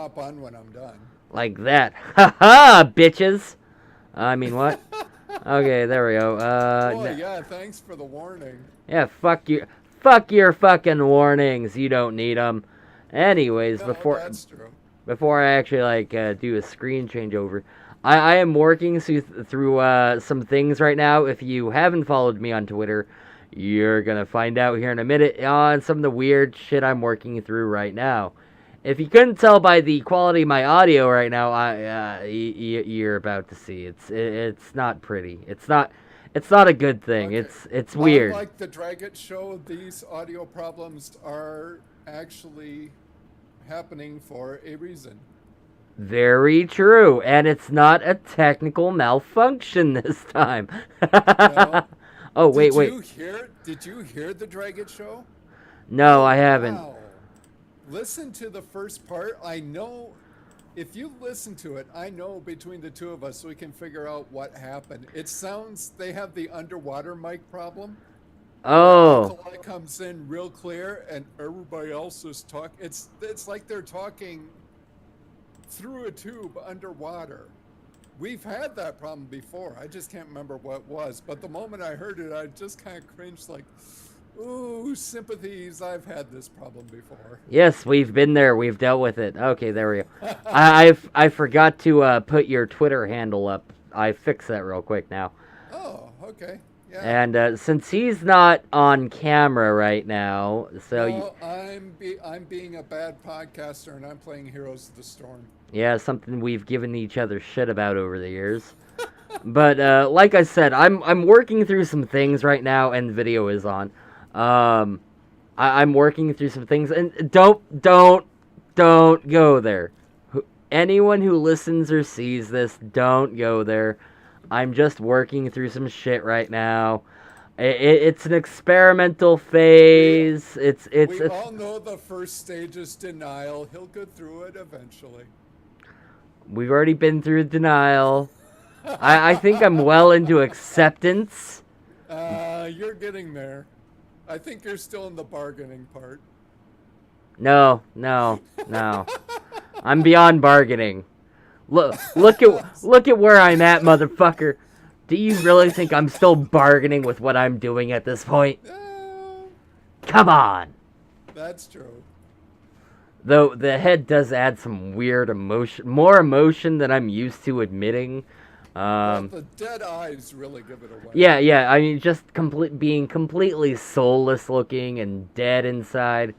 hop on when I'm done. Like that. Ha ha, bitches. I mean, what? Okay, there we go. Boy, yeah, thanks for the warning. Yeah, fuck you. Fuck your fucking warnings. You don't need them. Anyways, No, before that's true. before I actually do a screen changeover, I am working through some things right now. If you haven't followed me on Twitter, you're gonna find out here in a minute on some of the weird shit I'm working through right now. If you couldn't tell by the quality of my audio right now, you're about to see it's not pretty. It's not a good thing. Okay. It's weird. Unlike the Dragget show, these audio problems are actually happening for a reason. Very true, and it's not a technical malfunction this time. No. Oh wait. Did you hear the Dragget show? No, I haven't. Wow. Listen to the first part. I know if you listen to it, I know between the two of us we can figure out what happened. It sounds they have the underwater mic problem. Oh. The light comes in real clear and everybody else is talking. It's like they're talking through a tube underwater. We've had that problem before. I just can't remember what it was. But the moment I heard it, I just kind of cringed like, ooh, sympathies. I've had this problem before. Yes, we've been there. We've dealt with it. Okay, there we go. I forgot to put your Twitter handle up. I fixed that real quick now. Oh, okay. Yeah. And since he's not on camera right now, so no, I'm being a bad podcaster and I'm playing Heroes of the Storm. Yeah, something we've given each other shit about over the years. But like I said, I'm working through some things right now, and the video is on. I'm working through some things, and don't go there. Anyone who listens or sees this, don't go there. I'm just working through some shit right now. It's an experimental phase. We all know the first stage is denial. He'll go through it eventually. We've already been through denial. I think I'm well into acceptance. You're getting there. I think you're still in the bargaining part. No. I'm beyond bargaining. Look at where I'm at, motherfucker. Do you really think I'm still bargaining with what I'm doing at this point? Come on. That's true. Though the head does add some weird emotion, more emotion than I'm used to admitting. Well, the dead eyes really give it away. Yeah. I mean, just being completely soulless looking and dead inside.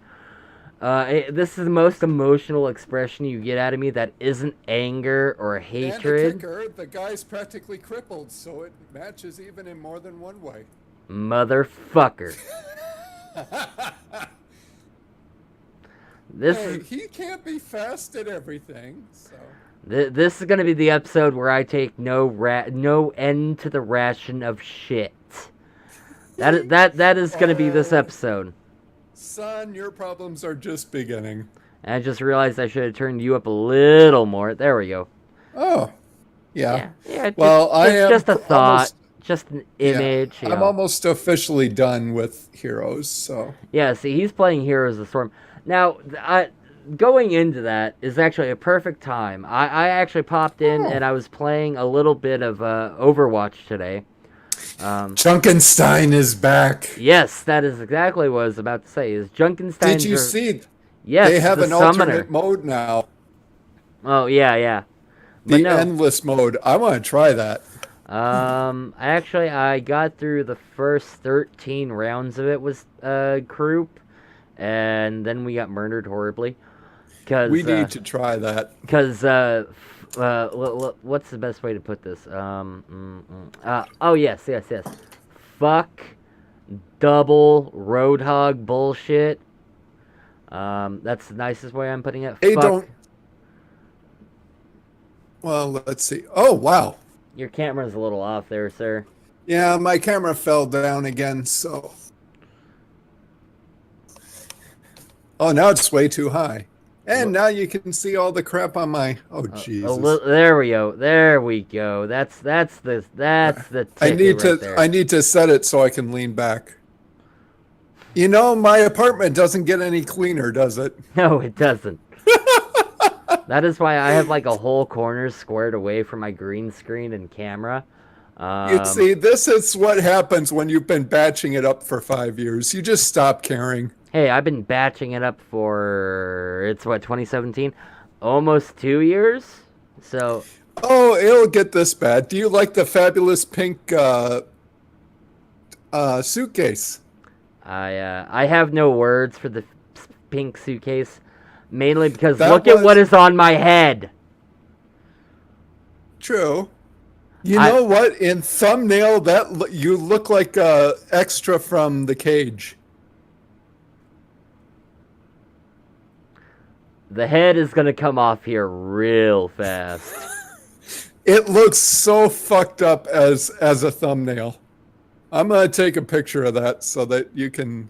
This is the most emotional expression you get out of me that isn't anger or hatred. And the kicker, the guy's practically crippled, so it matches even in more than one way. Motherfucker. He can't be fast at everything, so... This is gonna be the episode where I take no end to the ration of shit. That is gonna be this episode. Son, your problems are just beginning. And I just realized I should have turned you up a little more. There we go. Oh, yeah. Well, it's just a thought, just an image. Yeah, I'm almost officially done with Heroes, so... Yeah, see, he's playing Heroes of the Storm. Now, going into that is actually a perfect time. I actually popped in and I was playing a little bit of Overwatch today. Junkenstein is back. Yes, that is exactly what I was about to say. Is Junkenstein? Did you see? Yes, they have an summoner. alternate mode now. Oh yeah. The endless mode. I want to try that. Actually, I got through the first 13 rounds of it with group, and then we got murdered horribly. We need to try that. Because what's the best way to put this? Oh yes. Fuck double roadhog bullshit. That's the nicest way I'm putting it. Hey, don't. Well, let's see. Oh, wow. Your camera's a little off there, sir. Yeah, my camera fell down again, so. Oh, now it's way too high. And now you can see all the crap on my. Oh, Jesus. There we go. There we go. That's the I need to set it so I can lean back. You know, my apartment doesn't get any cleaner, does it? No, it doesn't. That is why I have like a whole corner squared away from my green screen and camera. You see, this is what happens when you've been batching it up for 5 years. You just stop caring. Hey, I've been batching it up for, it's what, 2017? Almost 2 years? So... Oh, it'll get this bad. Do you like the fabulous pink suitcase? I have no words for the pink suitcase, mainly because That look was- at what is on my head. True. You know what? In thumbnail, you look like extra from The Cage. The head is gonna come off here real fast. It looks so fucked up as a thumbnail. I'm gonna take a picture of that so that you can.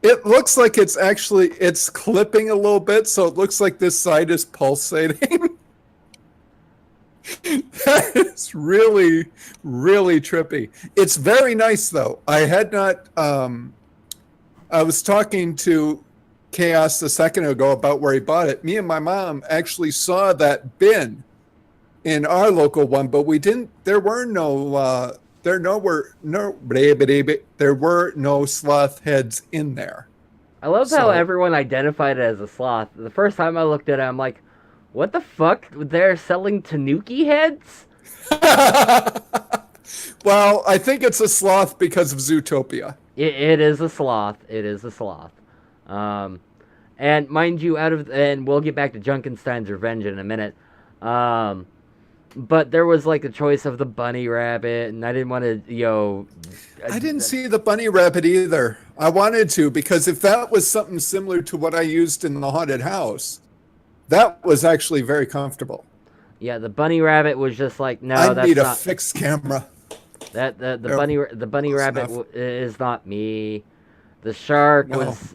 It looks like it's clipping a little bit, so it looks like this side is pulsating. That is really, really trippy. It's very nice though. I had not. I was talking to Chaos a second ago about where he bought it. Me and my mom actually saw that bin in our local one, but we didn't. There were no sloth heads in there. I love how everyone identified it as a sloth. The first time I looked at it, I'm like, what the fuck? They're selling Tanuki heads? Well, I think it's a sloth because of Zootopia. It is a sloth. It is a sloth. And mind you, and we'll get back to Junkenstein's Revenge in a minute. But there was like a choice of the bunny rabbit, and I didn't want to, I didn't see the bunny rabbit either. I wanted to, because if that was something similar to what I used in the haunted house, that was actually very comfortable. Yeah, the bunny rabbit was just like, no, I that's need not... a fixed camera. The bunny rabbit is not me. The shark was...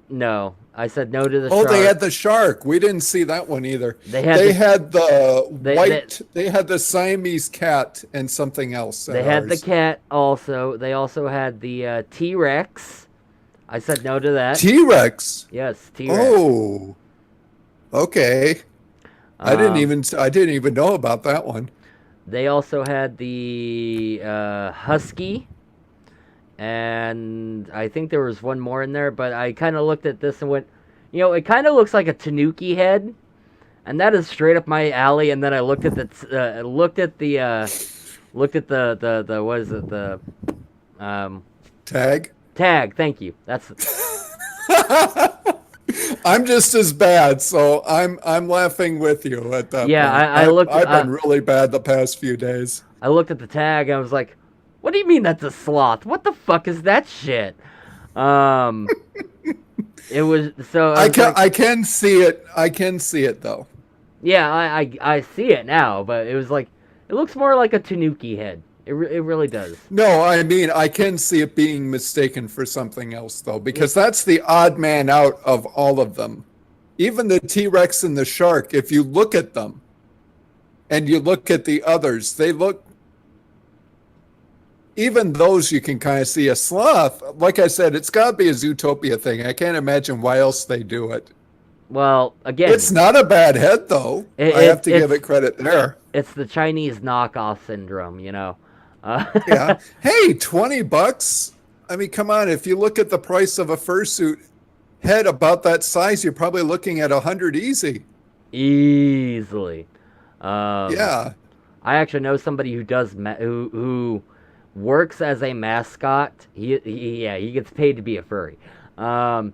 No, I said no to the shark. Oh, they had the shark. We didn't see that one either. They had the Siamese cat and something else. They had the cat also. They also had the T-Rex. I said no to that. T-Rex? Yes, T-Rex. Oh, okay. I didn't even know about that one. They also had the husky. And I think there was one more in there, but I kind of looked at this and went, it kind of looks like a Tanuki head, and that is straight up my alley. And then I looked at the what is it, the tag? Tag, thank you. That's. I'm just as bad, so I'm laughing with you at that. Yeah, point. I've been really bad the past few days. I looked at the tag and I was like, what do you mean that's a sloth? What the fuck is that shit? It was so. I can see it. I can see it though. Yeah, I see it now, but it was like, it looks more like a Tanuki head. It really does. No, I mean, I can see it being mistaken for something else though, because that's the odd man out of all of them. Even the T-Rex and the shark, if you look at them and you look at the others, they look. Even those you can kind of see. A sloth, like I said, it's got to be a Zootopia thing. I can't imagine why else they do it. Well, again... It's not a bad head, though. I have to give it credit there. It's the Chinese knockoff syndrome, Yeah. Hey, $20? I mean, come on. If you look at the price of a fursuit head about that size, you're probably looking at 100 easy. Easily. Yeah. I actually know somebody who does... who works as a mascot. He gets paid to be a furry. Lucky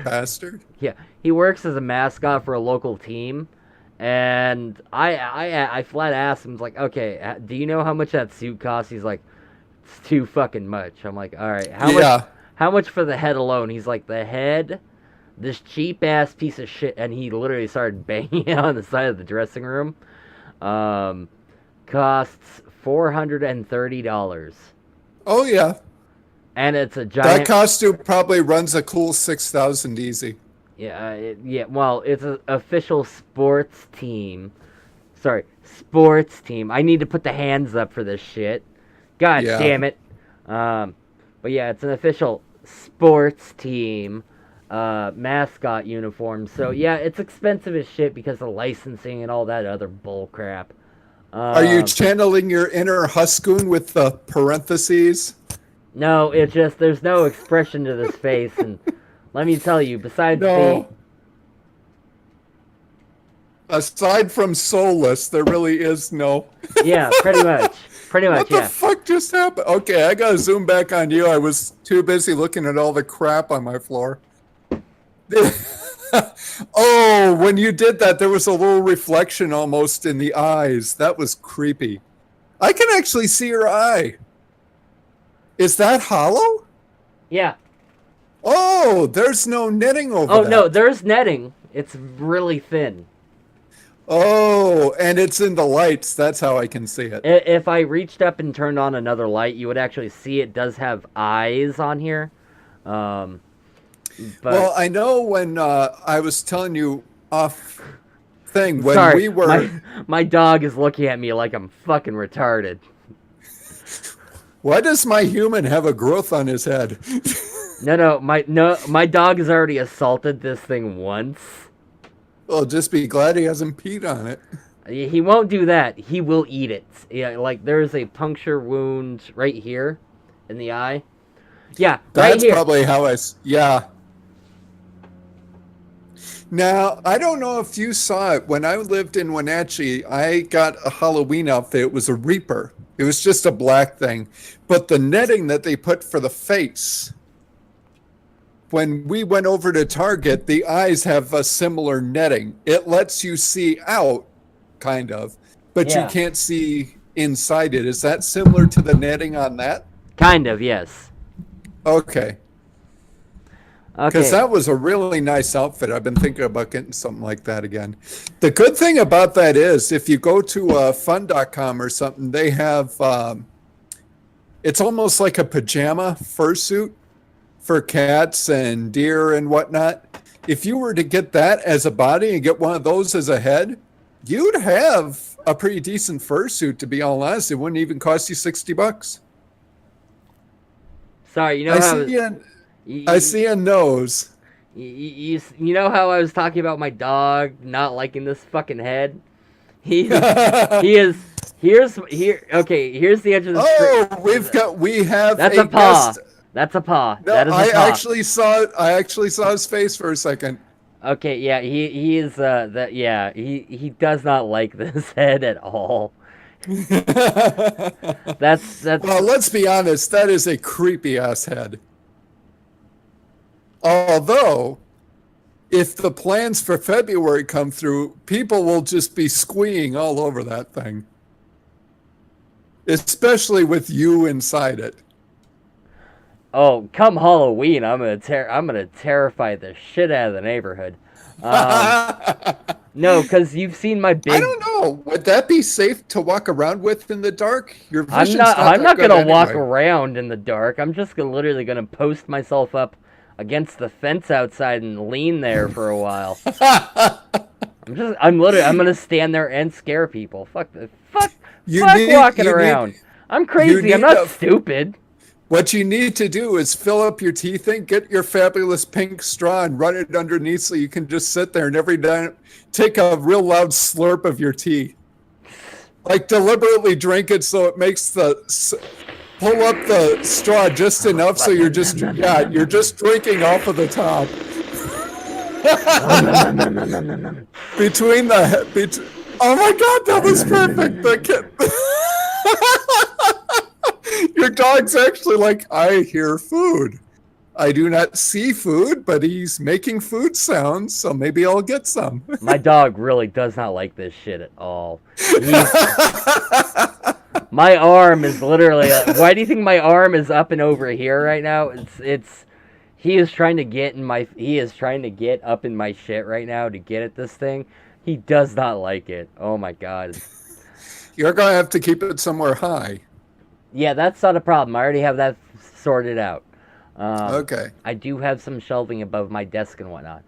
bastard. Yeah, he works as a mascot for a local team, and I flat asked him, like, okay, do you know how much that suit costs? He's like, it's too fucking much. I'm like, all right, how much for the head alone? He's like, the head, this cheap ass piece of shit, and he literally started banging it on the side of the dressing room. Costs $430. Oh yeah, and it's a giant. That costume probably runs a cool 6,000 easy. Yeah, Well, it's an official sports team. Sorry, sports team. I need to put the hands up for this shit. God damn it. But yeah, it's an official sports team. mascot uniform. So yeah, it's expensive as shit because of licensing and all that other bull crap. Are you channeling your inner Huskoon with the parentheses? No, it's just there's no expression to this face, and let me tell you, besides No. Aside from soulless, there really is no. Yeah, pretty much. What the fuck just happened? Okay, I gotta zoom back on you. I was too busy looking at all the crap on my floor. Oh, when you did that, there was a little reflection almost in the eyes. That was creepy. I can actually see your eye. Is that hollow? Yeah. Oh, there's no netting over Oh, that. no, there's netting. It's really thin. Oh, and it's in the lights. That's how I can see it. If I reached up and turned on another light, you would actually see it does have eyes on here. But... Well, I know when I was telling you off thing when Sorry, we were. My dog is looking at me like I'm fucking retarded. Why does my human have a growth on his head? No, my dog has already assaulted this thing once. Well, just be glad he hasn't peed on it. He won't do that. He will eat it. Yeah, like there's a puncture wound right here in the eye. Yeah, that's right here. Probably how yeah. Now, I don't know if you saw it. When I lived in Wenatchee, I got a Halloween outfit. It was a Reaper. It was just a black thing. But the netting that they put for the face, when we went over to Target, the eyes have a similar netting. It lets you see out, kind of, but you can't see inside it. Is that similar to the netting on that? Kind of, yes. Okay. Because that was a really nice outfit. I've been thinking about getting something like that again. The good thing about that is if you go to fun.com or something, they have, it's almost like a pajama fursuit for cats and deer and whatnot. If you were to get that as a body and get one of those as a head, you'd have a pretty decent fursuit, to be all honest. It wouldn't even cost you $60. Sorry, you know I see a nose. You know how I was talking about my dog not liking this fucking head? Here's the edge of the we have That's a paw. Guest. That's a paw. No, that is a paw. I actually saw his face for a second. Okay, yeah, he is he does not like this head at all. that's Well, let's be honest, that is a creepy ass head. Although, if the plans for February come through, people will just be squeeing all over that thing. Especially with you inside it. Oh, come Halloween, I'm gonna terrify the shit out of the neighborhood. No, because you've seen my big. I don't know. Would that be safe to walk around with in the dark? Your vision's I'm not gonna walk around in the dark. I'm just literally gonna post myself up against the fence outside and lean there for a while. I'm gonna stand there and scare people. Fuck walking around. I'm crazy. I'm not stupid. What you need to do is fill up your tea thing, get your fabulous pink straw and run it underneath so you can just sit there and every time take a real loud slurp of your tea. Like deliberately drink it so it makes pull up the straw just enough so you're just drinking off of the top. Oh my god, that was perfect. Your dog's actually like, I hear food. I do not see food, but he's making food sounds, so maybe I'll get some. My dog really does not like this shit at all. My arm is literally. Why do you think my arm is up and over here right now? He is trying to get up in my shit right now to get at this thing. He does not like it. Oh my god. You're gonna have to keep it somewhere high. Yeah, that's not a problem. I already have that sorted out. Okay. I do have some shelving above my desk and whatnot.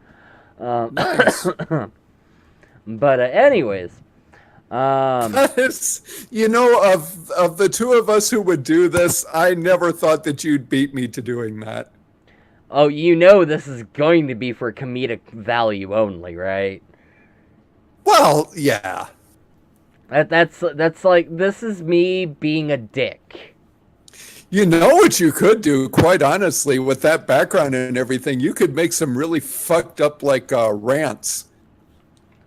Nice. But anyways, that is, of the two of us who would do this, I never thought that you'd beat me to doing that. Oh, you know this is going to be for comedic value only, right? Well, yeah. That's like, this is me being a dick. You know what you could do, quite honestly, with that background and everything? You could make some really fucked up, like, rants.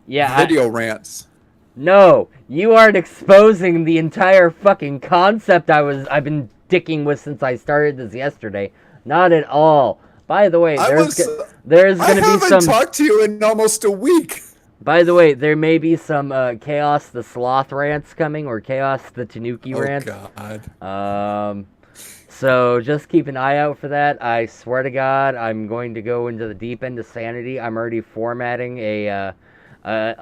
Yeah, Video rants. No, you aren't exposing the entire fucking concept I've been dicking with since I started this yesterday. Not at all. By the way, there's I gonna be haven't talked to you in almost a week. By the way, there may be some Chaos the Sloth rants coming, or Chaos the Tanuki rants. Oh God. So just keep an eye out for that. I swear to God, I'm going to go into the deep end of sanity. I'm already formatting a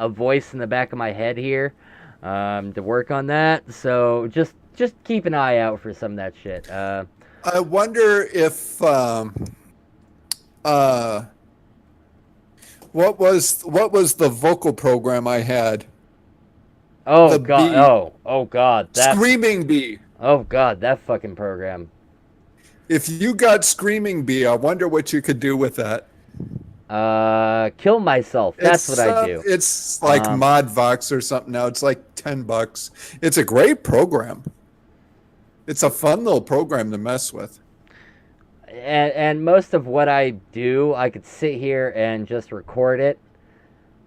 voice in the back of my head here to work on that. So just keep an eye out for some of that shit. I wonder if what was the vocal program I had? Oh The God! bee. Oh God! That Screaming Bee. Oh God! That fucking program. If you got Screaming Bee, I wonder what you could do with that. Kill myself. That's what I do. It's like Modvox or something now. It's like $10. It's a great program. It's a fun little program to mess with. And most of what I do, I could sit here and just record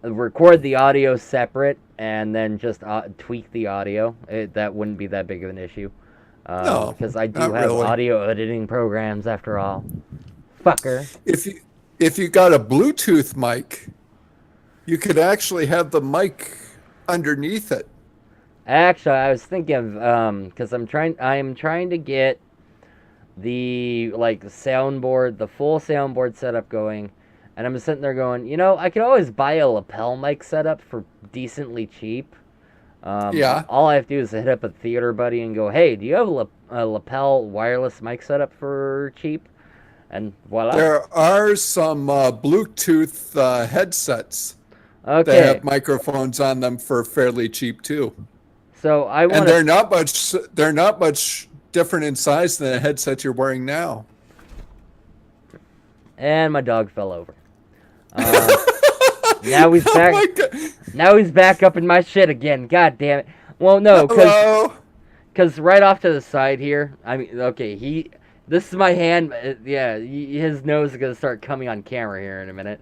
the audio separate, and then just tweak the audio. That wouldn't be that big of an issue. No, because I do not have really. audio editing programs after all. Fucker. If you got a Bluetooth mic, you could actually have the mic underneath it. Actually, I was thinking of because I'm trying to get the soundboard, the full soundboard setup going, and I'm sitting there going, I could always buy a lapel mic setup for decently cheap. Yeah. All I have to do is hit up a theater buddy and go, hey, do you have a lapel wireless mic setup for cheap? And voila. There are some Bluetooth headsets that Okay. have microphones on them for fairly cheap too. So and they're not much different in size than the headset you're wearing now. And my dog fell over. Now he's back. Oh my God. Now he's back up in my shit again. God damn it. Well, no, because right off to the side here. I mean, okay, this is my hand. Yeah, his nose is gonna start coming on camera here in a minute.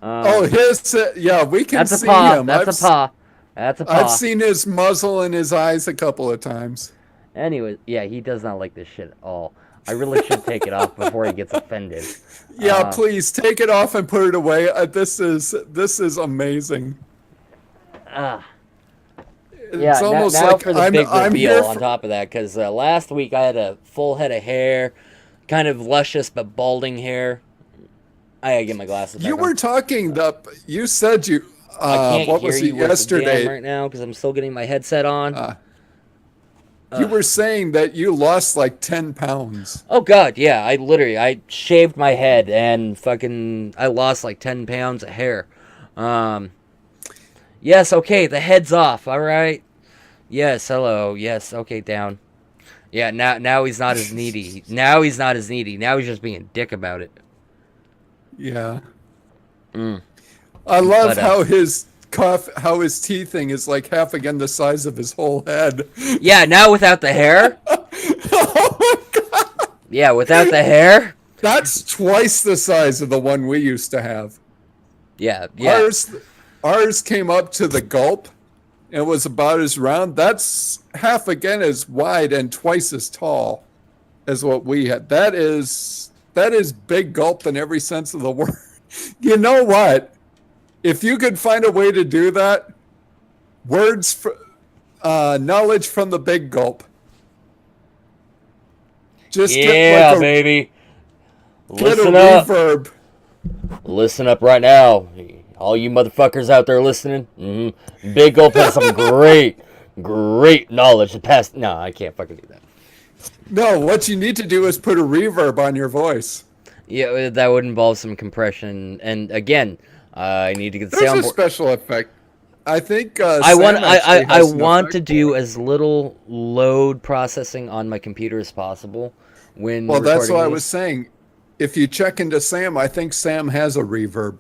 Yeah, we can that's see a paw. him. That's a paw. That's a paw. I've seen his muzzle and his eyes a couple of times. Anyway, yeah, he does not like this shit at all. I really should take it off before he gets offended. Yeah, please take it off and put it away. This is amazing. It's almost now like for the big I'm reveal here on top of that, because last week I had a full head of hair, kind of luscious but balding hair. I gotta get my glasses back You were on. talking you said you I can't what hear was you it worth a yesterday damn right now because I'm still getting my headset on. You were saying that you lost like 10 pounds. Oh God, yeah! I shaved my head and I lost like 10 pounds of hair. Yes, okay, the head's off. All right. Yes, hello. Yes, okay, down. Yeah, now he's not as needy. Now he's just being a dick about it. Yeah. I love how his teeth thing is like half again the size of his whole head. Yeah, now without the hair. Oh my God. Yeah, without the hair. That's twice the size of the one we used to have. Yeah. Ours came up to the gulp and was about as round. That's half again as wide and twice as tall as what we had. That is big gulp in every sense of the word. You know what? If you could find a way to do that, knowledge from the big gulp. Just get baby. Listen up. Reverb. Listen up right now. All you motherfuckers out there listening. Mm-hmm. Big Gulp has some great knowledge to pass. No, I can't fucking do that. No, what you need to do is put a reverb on your voice. Yeah, that would involve some compression. And again, I need to get the soundboard. There's a special effect. I think I want to do as little load processing on my computer as possible when that's what these. I was saying. if you check into Sam, I think Sam has a reverb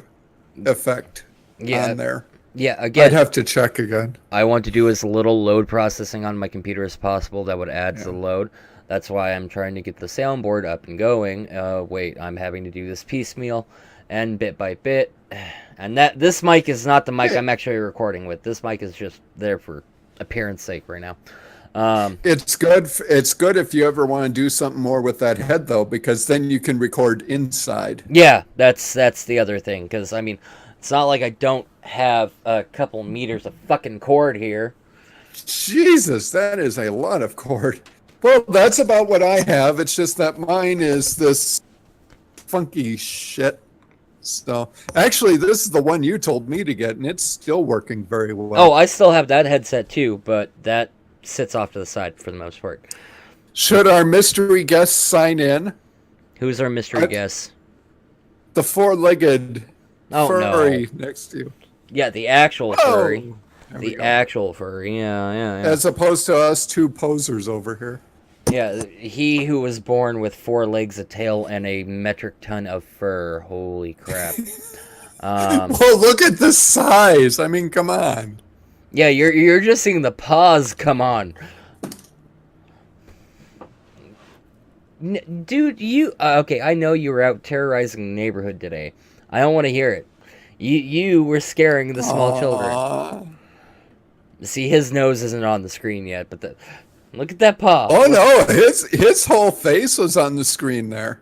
effect on there. Yeah, again, I'd have to check again. I want to do as little load processing on my computer as possible. That would add to the load. That's why I'm trying to get the soundboard up and going. Wait, I'm having to do this piecemeal and bit by bit. And this mic is not the mic I'm actually recording with. This mic is just there for appearance sake right now. It's good. It's good if you ever want to do something more with that head, though, because then you can record inside. Yeah, that's the other thing. Because I mean, it's not like I don't have a couple meters of fucking cord here. Jesus, that is a lot of cord. Well, that's about what I have. It's just that mine is this funky shit. So, actually, this is the one you told me to get, and it's still working very well. Oh, I still have that headset too, but that sits off to the side for the most part. Should our mystery guest sign in? Who's our mystery guest? The four-legged furry no. next to you. Yeah, the actual furry. The actual furry, yeah. As opposed to us two posers over here. Yeah, he who was born with 4 legs, a tail, and a metric ton of fur. Holy crap. Well, look at the size. I mean, come on. Yeah, you're just seeing the paws come on. Dude, you... okay, I know you were out terrorizing the neighborhood today. I don't want to hear it. You were scaring the small children. See, his nose isn't on the screen yet, but look at that paw. Oh, no, his whole face was on the screen there.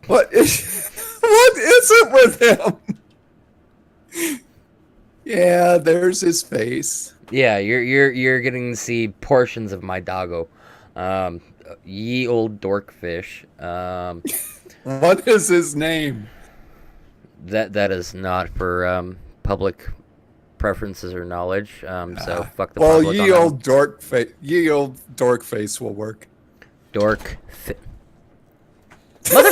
What is it with him? Yeah, there's his face. Yeah, you're getting to see portions of my doggo. Ye old Dorkfish. What is his name? That is not for public preferences or knowledge. So fuck the well, public. Ye old Dorkface will work. Mother.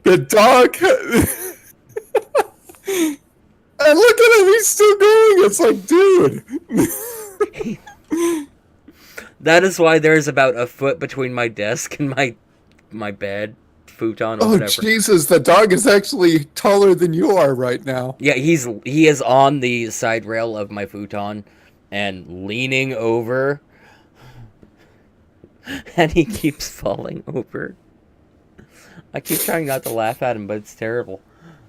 The dog. And look at him, he's still going. It's like, dude. That is why there's about a foot between my desk and my bed, futon, or whatever. Oh, Jesus, the dog is actually taller than you are right now. Yeah, he is on the side rail of my futon and leaning over. And he keeps falling over. I keep trying not to laugh at him, but it's terrible.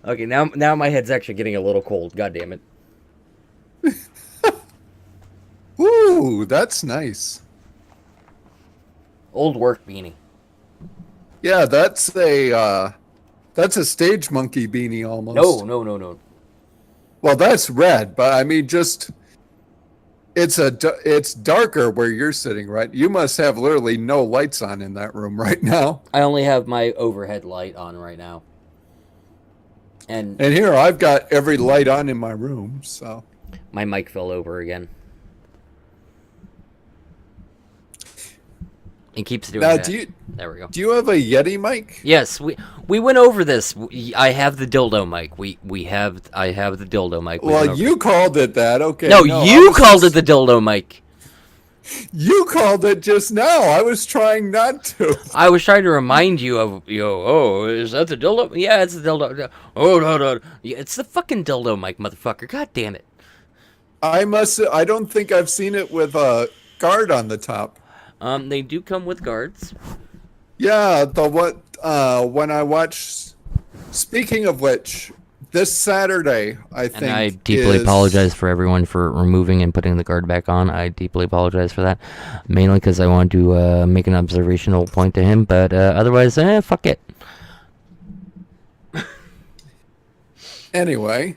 Okay, now my head's actually getting a little cold. God damn it. Ooh, that's nice. Old work beanie. Yeah, that's a stage monkey beanie almost. No. Well, that's red, but I mean, just it's darker where you're sitting, right? You must have literally no lights on in that room right now. I only have my overhead light on right now. And here I've got every light on in my room, so my mic fell over again. It keeps doing that. There we go. Do you have a Yeti mic? Yes, we went over this. I have the dildo mic. I have the dildo mic. Well, you called it that. Okay. No, you called it the dildo mic. You called it just now. I was trying not to. I was trying to remind you of, oh, is that the dildo? Yeah, it's the dildo. Oh, no. Yeah, it's the fucking dildo mic, motherfucker. God damn it. I don't think I've seen it with a guard on the top. They do come with guards. Yeah, when I watch, speaking of which, this Saturday, I think. And I deeply apologize for everyone for removing and putting the guard back on. I deeply apologize for that. Mainly because I want to make an observational point to him, but otherwise, fuck it. Anyway,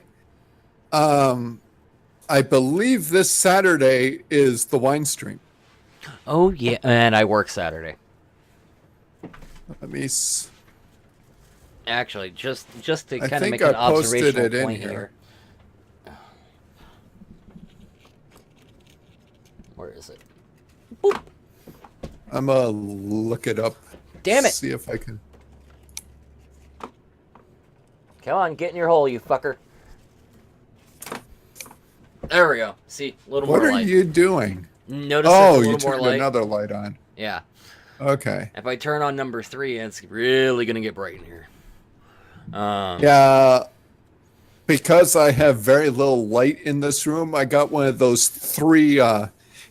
I believe this Saturday is the wine stream. Oh, yeah, and I work Saturday. Let me... Actually, just to kind of make an observational point here. Where is it? Boop. I'm gonna look it up. Damn it! See if I can. Come on, get in your hole, you fucker. There we go. See, a little What more are light. you doing? Notice there's a Oh, little you more turned light. another light on. Yeah. Okay. If I turn on number 3, it's really gonna get bright in here. Yeah, because I have very little light in this room, I got one of those 3,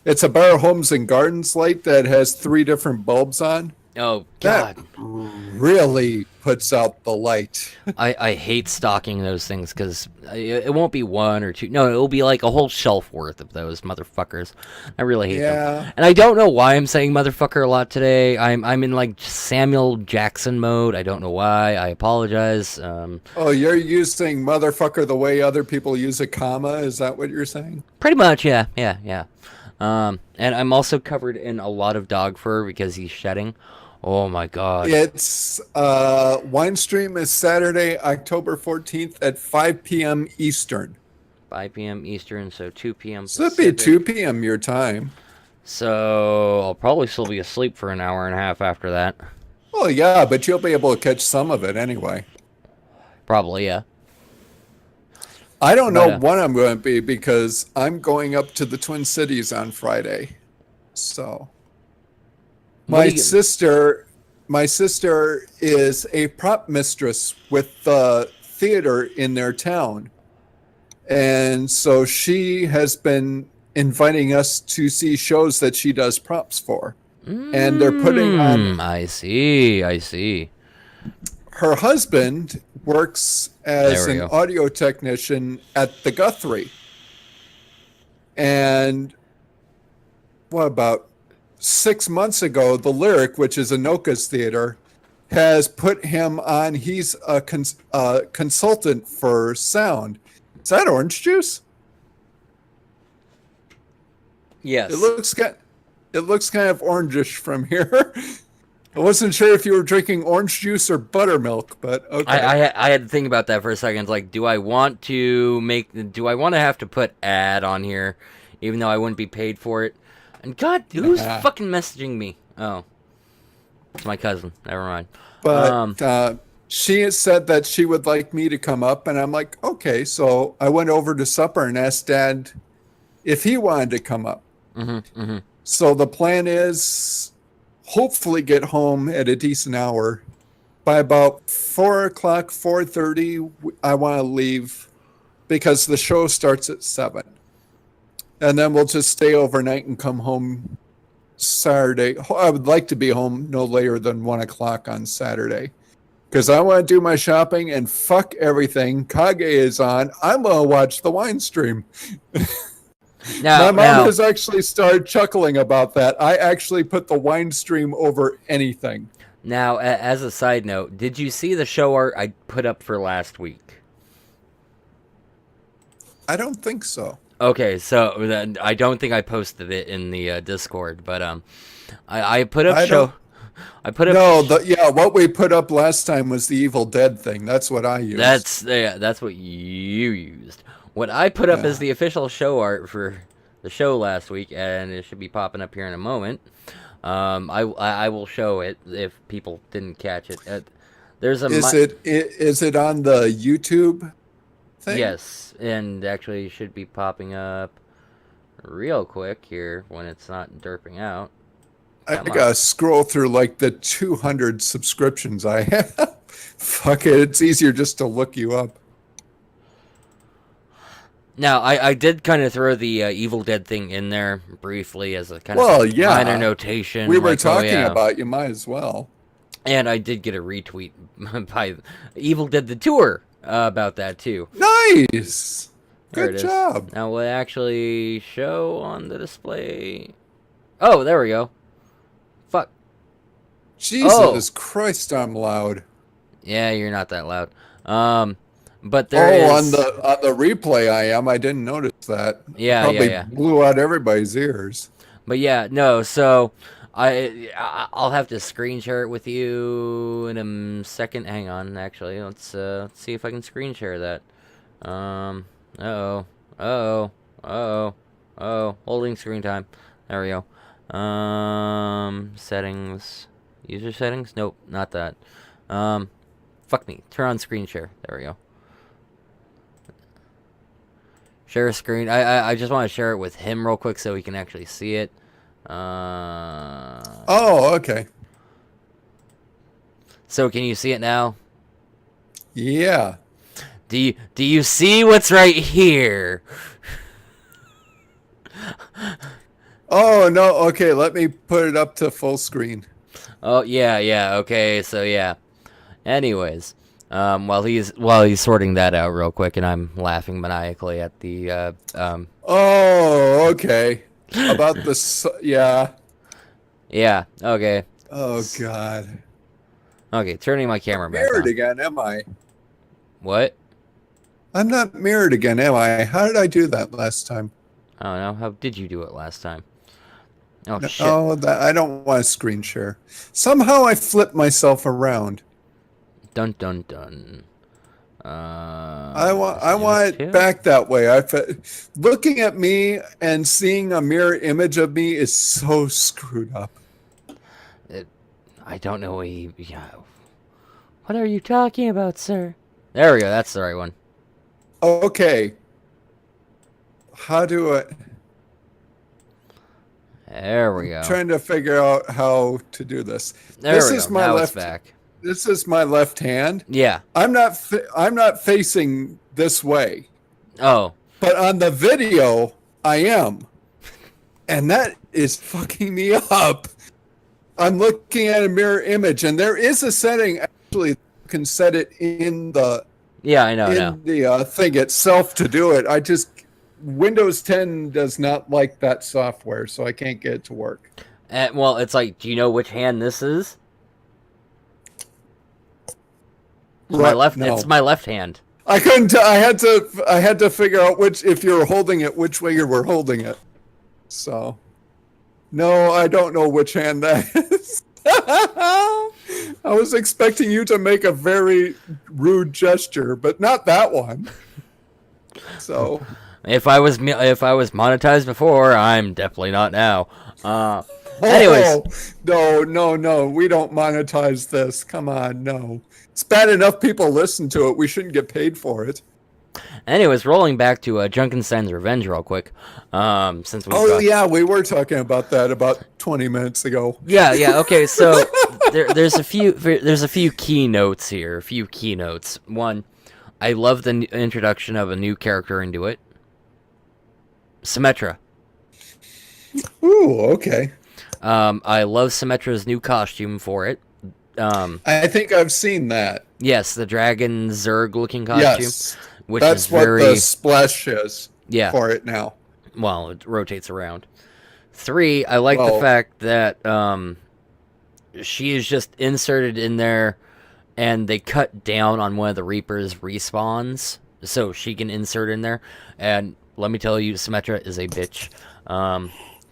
it's a Better Homes and Gardens light that has 3 different bulbs on. Oh, That God. really puts out the light. I hate stocking those things because it won't be 1 or 2. No, it'll be like a whole shelf worth of those motherfuckers. I really hate them. And I don't know why I'm saying motherfucker a lot today. I'm in like Samuel Jackson mode. I don't know why. I apologize. Oh, you're using motherfucker the way other people use a comma? Is that what you're saying? Pretty much, yeah. And I'm also covered in a lot of dog fur because he's shedding. Oh my God. It's Wine Stream is Saturday, October 14th at 5 p.m. Eastern. 5 p.m. Eastern, so 2 p.m. So it'd be 2 p.m. your time. So I'll probably still be asleep for an hour and a half after that. Well, yeah, but you'll be able to catch some of it anyway. Probably, yeah. I don't know when I'm going to be because I'm going up to the Twin Cities on Friday. So my sister is a prop mistress with the theater in their town. And so she has been inviting us to see shows that she does props for. And they're putting on... I see. Her husband works as an audio technician at the Guthrie. And what about 6 months ago, the Lyric, which is Anoka's theater, has put him on. He's a consultant for sound. Is that orange juice? Yes. It looks kind of orangish from here. I wasn't sure if you were drinking orange juice or buttermilk, but okay. I had to think about that for a second. Like, do I want to have to put ad on here, even though I wouldn't be paid for it? And God, who's fucking messaging me? Oh, it's my cousin. Never mind. But she has said that she would like me to come up, and I'm like, okay. So I went over to supper and asked Dad if he wanted to come up. So the plan is hopefully get home at a decent hour. By about 4 o'clock, 4:30, I want to leave because the show starts at 7. And then we'll just stay overnight and come home Saturday. I would like to be home no later than 1 o'clock on Saturday. Because I want to do my shopping and fuck everything. Kage is on. I'm going to watch the wine stream. My mom has actually started chuckling about that. I actually put the wine stream over anything. Now, as a side note, did you see the show art I put up for last week? I don't think so. Okay, so I don't think I posted it in the Discord, but I put up what we put up last time was the Evil Dead thing. That's what I used. That's what you used. What I put up is the official show art for the show last week, and it should be popping up here in a moment. I will show it if people didn't catch it. Is it on the YouTube thing? Yes, and actually should be popping up real quick here when it's not derping out. I gotta scroll through like the 200 subscriptions I have. Fuck it, it's easier just to look you up. Now, I did kind of throw the Evil Dead thing in there briefly as a kind of minor notation. We were talking about you, might as well. And I did get a retweet by Evil Dead the Tour about that too. Nice! Good job. Now, we'll actually show on the display. Oh, there we go. Fuck. Jesus Christ, I'm loud. Yeah, you're not that loud. But there is... on the replay I am. I didn't notice that. Yeah, Probably blew out everybody's ears. But yeah, no, so I'll have to screen share it with you in a second. Hang on, actually. Let's see if I can screen share that. Holding screen time. There we go. Settings. User settings? Nope, not that. Fuck me. Turn on screen share. There we go. Share a screen. I just want to share it with him real quick so he can actually see it. Oh, okay. So can you see it now? Yeah. Do you see what's right here? Oh no. Okay, let me put it up to full screen. Oh yeah. Okay, so yeah. Anyways, while he's sorting that out real quick, and I'm laughing maniacally at the Oh, okay. About the yeah. Yeah. Okay. Oh God. Okay. Turning my camera back Mirrored on. again, am I? What? I'm not mirrored again, am I? How did I do that last time? I don't know. How did you do it last time? Oh No, shit. oh, I don't want to screen share. Somehow I flipped myself around. Dun dun dun. I want it back that way. Looking at me and seeing a mirror image of me is so screwed up. I don't know what What are you talking about, sir? There we go. That's the right one. Okay. How do I... There we go. Trying to figure out how to do this. There This we is go. my Now left. it's back. This is my left hand. Yeah. I'm not facing this way. Oh. But on the video, I am. And that is fucking me up. I'm looking at a mirror image, and there is a setting, actually, you can set it in the the thing itself to do it. Windows 10 does not like that software, so I can't get it to work. Well, it's like, do you know which hand this is? It's my left. No. It's my left hand. I couldn't. I had to figure out if you're holding it, which way you were holding it. So, no, I don't know which hand that is. I was expecting you to make a very rude gesture, but not that one. So, if I was monetized before, I'm definitely not now. Anyways, no, we don't monetize this. Come on, no. It's bad enough people listen to it. We shouldn't get paid for it. Anyways, rolling back to Junkenstein's Revenge real quick. Since we were talking about that about 20 minutes ago. Yeah. Okay, so there's a few keynotes here. A few keynotes. One, I love the introduction of a new character into it. Symmetra. Ooh, okay. I love Symmetra's new costume for it. I think I've seen that. Yes, the dragon Zerg looking costume. Yes, which that's is very... what the splash is. Yeah. For it now. Well, it rotates around. 3, I like the fact that she is just inserted in there, and they cut down on one of the Reaper's respawns, so she can insert in there. And let me tell you, Symmetra is a bitch.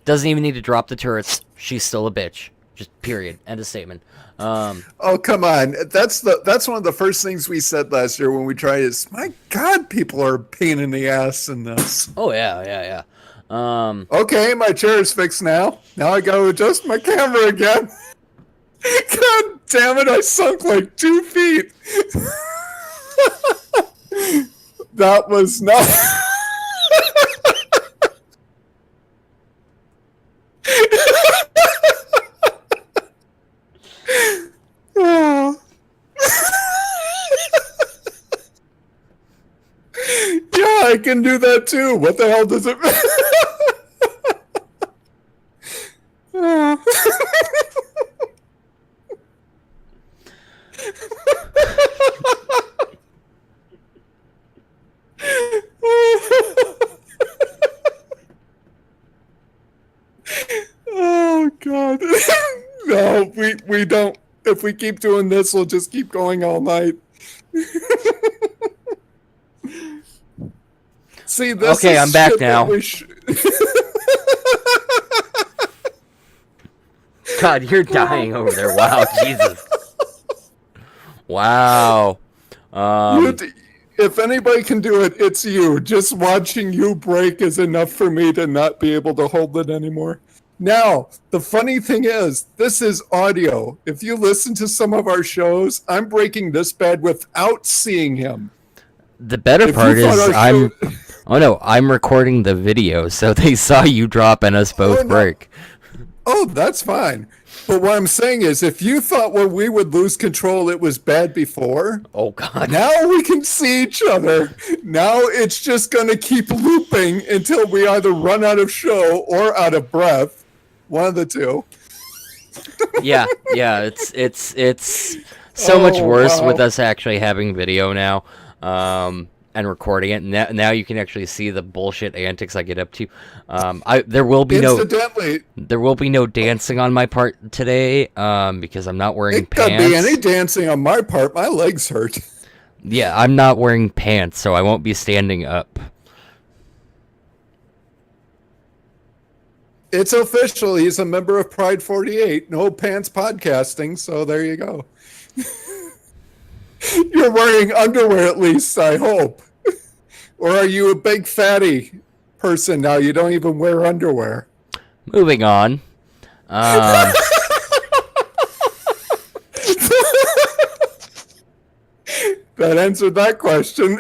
Doesn't even need to drop the turrets. She's still a bitch. Just period. End of statement. Oh, come on. That's one of the first things we said last year when we tried this. My God, people are a pain in the ass in this. Oh, yeah. Okay, my chair is fixed now. Now I gotta adjust my camera again. God damn it, I sunk like 2 feet. That was not... Yeah, I can do that too. What the hell does it mean? Oh God. No, we don't. If we keep doing this, we'll just keep going all night. See, this okay, I'm back now. God, you're dying over there. Wow, Jesus. Wow. If anybody can do it, it's you. Just watching you break is enough for me to not be able to hold it anymore. Now, the funny thing is, this is audio. If you listen to some of our shows, I'm breaking this bad without seeing him. The better part is Oh no, I'm recording the video, so they saw you drop and us both Oh, no. break. Oh, that's fine. But what I'm saying is, if you thought when we would lose control it was bad before, Oh god. now we can see each other. Now it's just going to keep looping until we either run out of show or out of breath. One of the two. Yeah, it's so much Oh, worse wow. with us actually having video now, and recording it. Now you can actually see the bullshit antics I get up to. There will be Incidentally, no dancing on my part today, because I'm not wearing it could pants. be any dancing on my part. My legs hurt. Yeah, I'm not wearing pants, so I won't be standing up. It's official. He's a member of Pride 48. No pants podcasting, so there you go. You're wearing underwear at least, I hope. Or are you a big fatty person now? You don't even wear underwear. Moving on. That answered that question.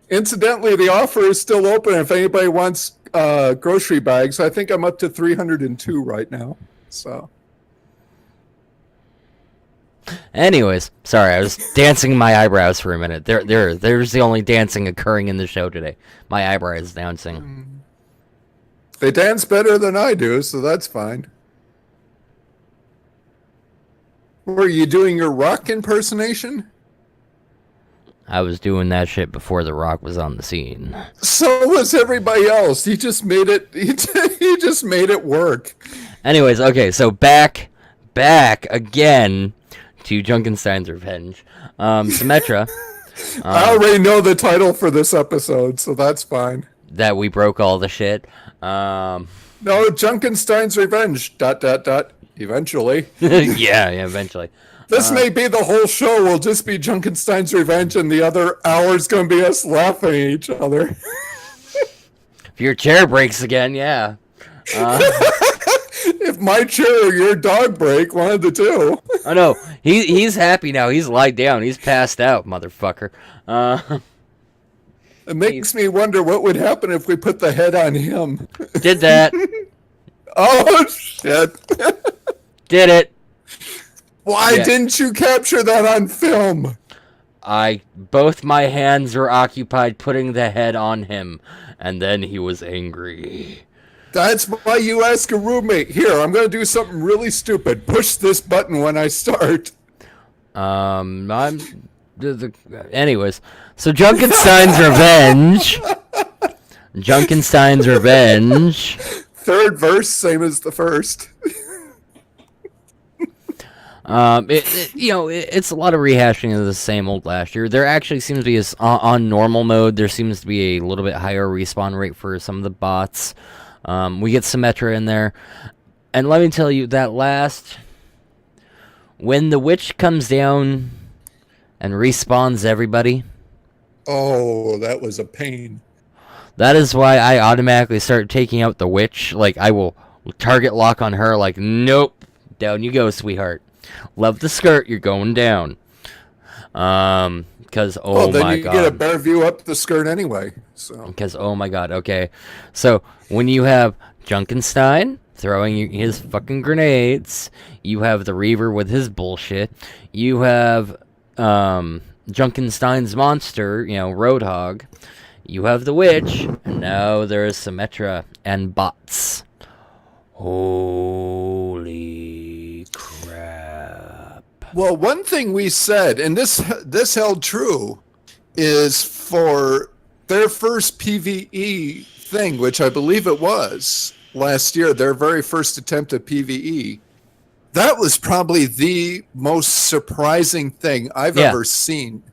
Incidentally, the offer is still open if anybody wants grocery bags. I think I'm up to 302 right now. So, Anyways, sorry, I was dancing my eyebrows for a minute. There's the only dancing occurring in the show today. My eyebrows dancing. they dance better than I do, so that's fine. Were you doing your rock impersonation? I was doing that shit before The Rock was on the scene. So was everybody else. He just made it. He just made it work. Anyways, okay, so back again to Junkenstein's Revenge. Symmetra. I already know the title for this episode, so that's fine. That we broke all the shit. No, Junkenstein's Revenge. ... Eventually. yeah, eventually. This may be the whole show. Will just be Junkenstein's Revenge, and the other hour's going to be us laughing at each other. If your chair breaks again, yeah. If my chair or your dog break, one of the two. Oh no, he's happy now. He's lied down. He's passed out, motherfucker. It makes me wonder what would happen if we put the head on him. Did that. Oh, shit. Did it. Why Yeah. didn't you capture that on film? Both my hands were occupied putting the head on him, and then he was angry. That's why you ask a roommate. Here, I'm going to do something really stupid. Push this button when I start. Anyways, so Junkenstein's Revenge. Junkenstein's Revenge. Third verse, same as the first. It's a lot of rehashing of the same old last year. There actually seems to be on normal mode. There seems to be a little bit higher respawn rate for some of the bots. We get Symmetra in there, and let me tell you that when the witch comes down and respawns everybody. Oh, that was a pain. That is why I automatically start taking out the witch. Like, I will target lock on her, like, nope, down you go, sweetheart. Love the skirt, you're going down. Because, oh then my you god. get a better view up the skirt anyway. So Because, oh my god, okay. So, when you have Junkenstein throwing his fucking grenades, you have the Reaver with his bullshit, you have Junkenstein's monster, Roadhog, you have the witch, and now there is Symmetra and bots. Holy crap. Well, one thing we said, and this held true, is for their first PvE thing, which I believe it was last year, their very first attempt at PvE, that was probably the most surprising thing I've ever seen.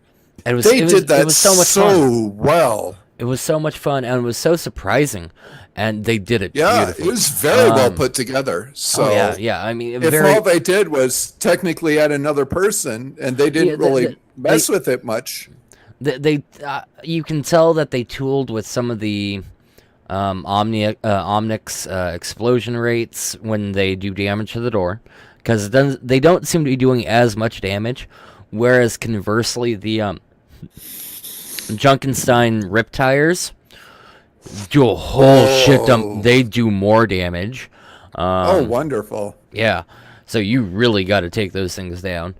They did that so much fun. well. It was so much fun, and it was so surprising, and they did it beautifully. It was very well put together. So yeah. I mean, if all they did was technically add another person, and they didn't really mess with it much. You can tell that they tooled with some of the Omnics explosion rates when they do damage to the door, because they don't seem to be doing as much damage, whereas conversely the Junkenstein Riptires do a whole shit ton. They do more damage. Wonderful. Yeah, so you really got to take those things down.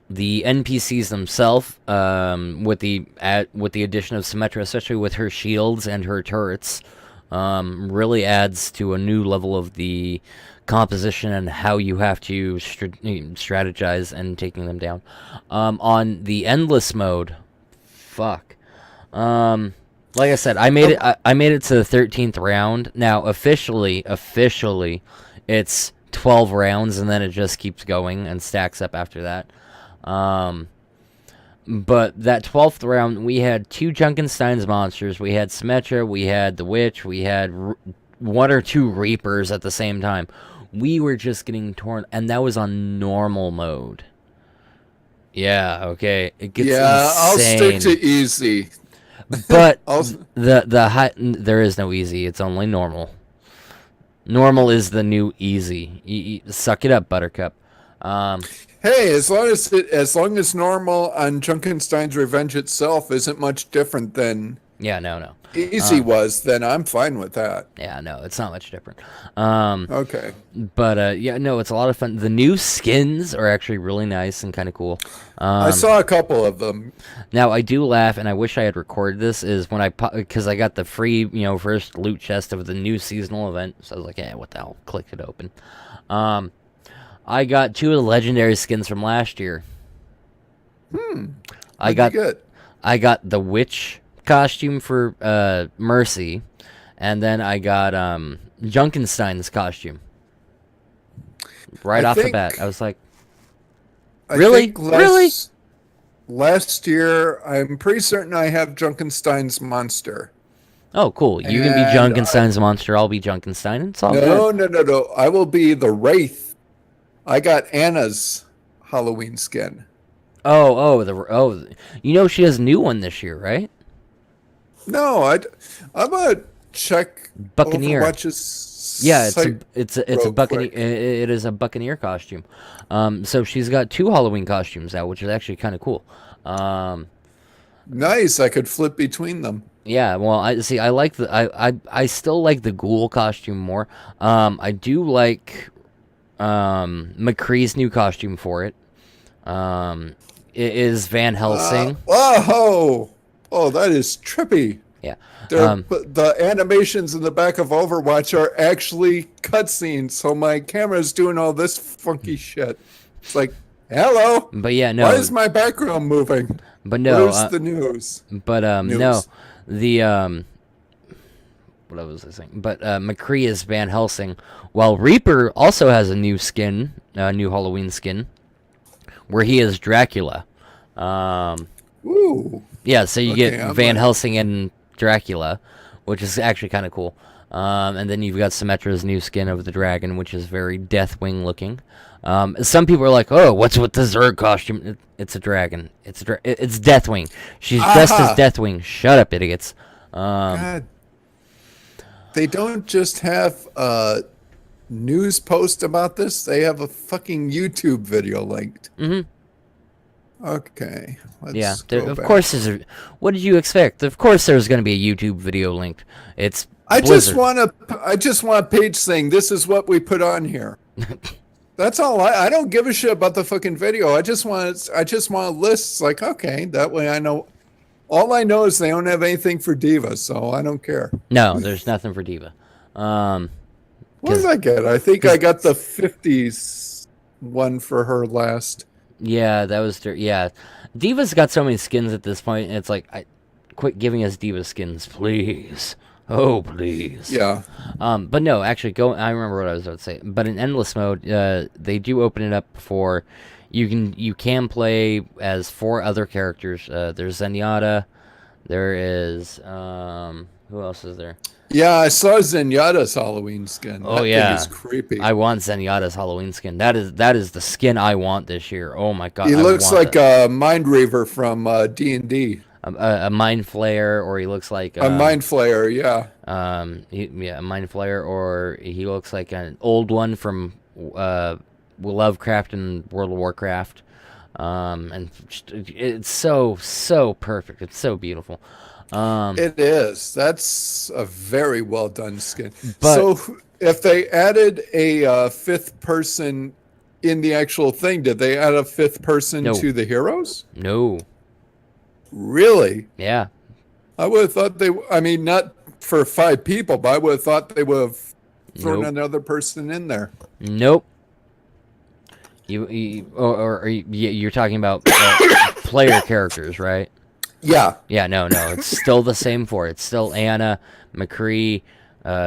The NPCs themselves, with the addition of Symmetra, especially with her shields and her turrets, really adds to a new level of the composition and how you have to strategize and taking them down. On the endless mode, fuck. Like I said, I made it. I made it to the 13th round. Now officially, it's 12 rounds, and then it just keeps going and stacks up after that. But that 12th round, we had 2 Junkenstein's monsters. We had Symmetra, we had the Witch, we had 1 or 2 Reapers at the same time. We were just getting torn, and that was on normal mode. Yeah, okay. It gets insane. I'll stick to easy. But the high, there is no easy. It's only normal. Normal is the new easy. Suck it up, Buttercup. Hey, as long as normal on Junkenstein's Revenge itself isn't much different than no. Easy was, then I'm fine with that. Yeah, no, it's not much different. Okay. But yeah, no, it's a lot of fun. The new skins are actually really nice and kind of cool. I saw a couple of them. Now I do laugh, and I wish I had recorded this. Is when because I got the free, first loot chest of the new seasonal event. So I was like, yeah, what the hell? Clicked it open. I got 2 of the legendary skins from last year. I got the Witch costume for Mercy, and then I got Junkenstein's costume. Right off the bat, I was like, really? Really? Last year, I'm pretty certain I have Junkenstein's monster. Oh, cool. You can be Junkenstein's monster. I'll be Junkenstein. It's all good. No. I will be the Wraith. I got Anna's Halloween skin. She has a new one this year, right? No, I'm gonna check Buccaneer. Overwatch's Yeah, site it's a Buccaneer. It is a Buccaneer costume. So she's got 2 Halloween costumes now, which is actually kind of cool. Nice. I could flip between them. Yeah, well, I like I still like the Ghoul costume more. I do like McCree's new costume for it. It is Van Helsing. Whoa! Oh, that is trippy. Yeah. The animations in the back of Overwatch are actually cutscenes, so my camera's doing all this funky shit. It's like, hello. But yeah, no. Why is my background moving? But no. Where's the news? But news. No. The what was I saying? But McCree is Van Helsing, while Reaper also has a new skin, new Halloween skin, where he is Dracula. Ooh. Yeah, so you get Van Helsing and Dracula, which is actually kind of cool. And then you've got Symmetra's new skin of the dragon, which is very Deathwing looking. Some people are like, "Oh, what's with the Zerg costume?" It's a dragon. It's Deathwing. She's dressed as Deathwing. Shut up, idiots. God. They don't just have a news post about this. They have a fucking YouTube video linked. Mm-hmm. Okay. Of course there's what did you expect? Of course there's going to be a YouTube video linked. It's I just want a page saying this is what we put on here. That's all. I don't give a shit about the fucking video. I just want lists. Like, okay, that way I know. All I know is they don't have anything for Diva, so I don't care. No, there's nothing for Diva. What did I get? I think I got the 50s one for her last. Yeah, that was yeah. Diva's got so many skins at this point, and it's like, quit giving us Diva skins, please. Oh, please. Yeah. But no, actually, I remember what I was about to say. But in endless mode, they do open it up for you can play as 4 other characters. There's Zenyatta. There is who else is there? Yeah, I saw Zenyatta's Halloween skin. Oh, yeah. Thing is creepy. I want Zenyatta's Halloween skin. That is the skin I want this year. Oh my god. He looks like a Mind Reaver from D&D. A Mind Flayer, or he looks like a Mind Flayer, yeah. A Mind Flayer, or he looks like an old one from Lovecraft and World of Warcraft. And it's so perfect. It's so beautiful. It is. That's a very well done skin. But So if they added a fifth person in the actual thing, did they add a fifth person No. to the heroes? no, Really? yeah, I would have thought I mean, not for 5 people, but I would have thought they would have thrown Nope. another person in there. nope. You're talking about player characters, right? Yeah. Yeah, no, it's still the same 4. It's still Anna, McCree,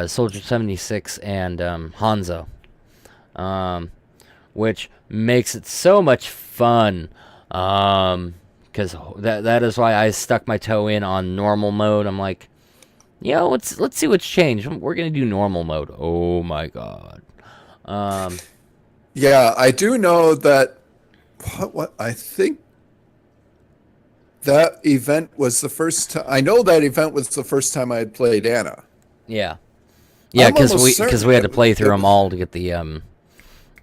Soldier 76, and Hanzo, which makes it so much fun. Because that is why I stuck my toe in on normal mode. I'm like, let's see what's changed. We're gonna do normal mode. Oh my god. Yeah, I do know that. What I think that event was the first time. I know that event was the first time I had played Anna. Yeah, I'm because almost we had to certain play through them all to get the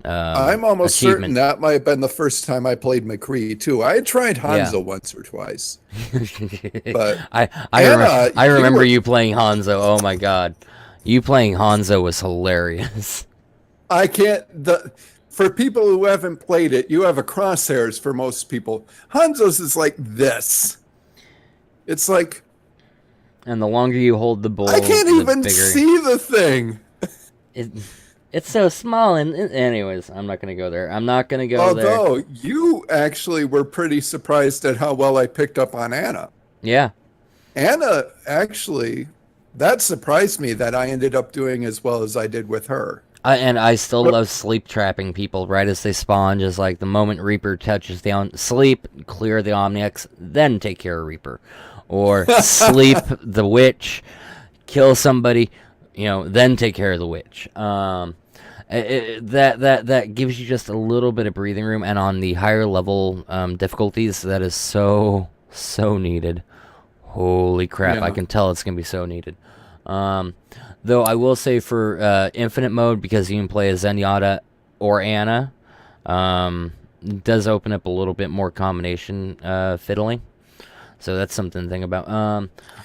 I'm almost certain achievement. that might have been the first time I played McCree too. I had tried Hanzo Yeah. once or twice, but I remember were- you playing Hanzo. Oh my god, you playing Hanzo was hilarious. I can't. For people who haven't played it, you have a crosshairs for most people. Hanzo's is like this. It's like And the longer you hold the bull, I can't the even bigger. see the thing. It's so small. And anyways, I'm not gonna go there. I'm not gonna go there. Although you actually were pretty surprised at how well I picked up on Anna. Yeah. Anna actually, that surprised me that I ended up doing as well as I did with her. I still love sleep trapping people right as they spawn. Just like the moment Reaper touches down, sleep, clear the Omniacs, then take care of Reaper, or sleep the witch, kill somebody, then take care of the witch. That gives you just a little bit of breathing room, and on the higher level difficulties, that is so needed. Holy crap! Yeah. I can tell it's gonna be so needed. Though I will say for infinite mode, because you can play as Zenyatta or Anna, it does open up a little bit more combination fiddling. So that's something to think about.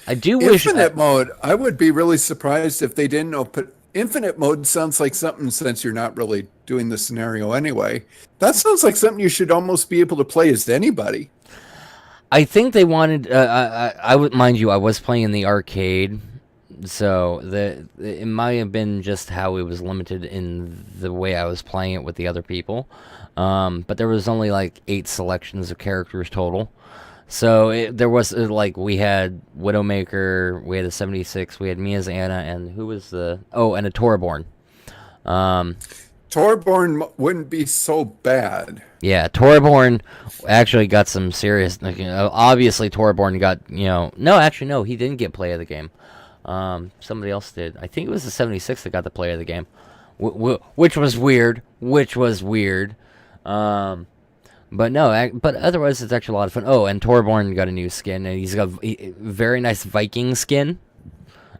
I do wish Infinite mode, I would be really surprised if they didn't open. Infinite mode sounds like something, since you're not really doing the scenario anyway. That sounds like something you should almost be able to play as anybody. I think they wanted. I would, mind you, I was playing in the arcade, so it might have been just how it was limited in the way I was playing it with the other people. But there was only like 8 selections of characters total. So there was like, we had Widowmaker, we had a 76, we had me as Anna, and who was and a Toraborn. Toraborn wouldn't be so bad. Yeah, Toraborn actually got some serious. Obviously, Toraborn got no, actually no, he didn't get play of the game. Somebody else did. I think it was the 76 that got the play of the game, which was weird. But no, but otherwise it's actually a lot of fun. Oh, and Toraborn got a new skin, and he's got a very nice Viking skin.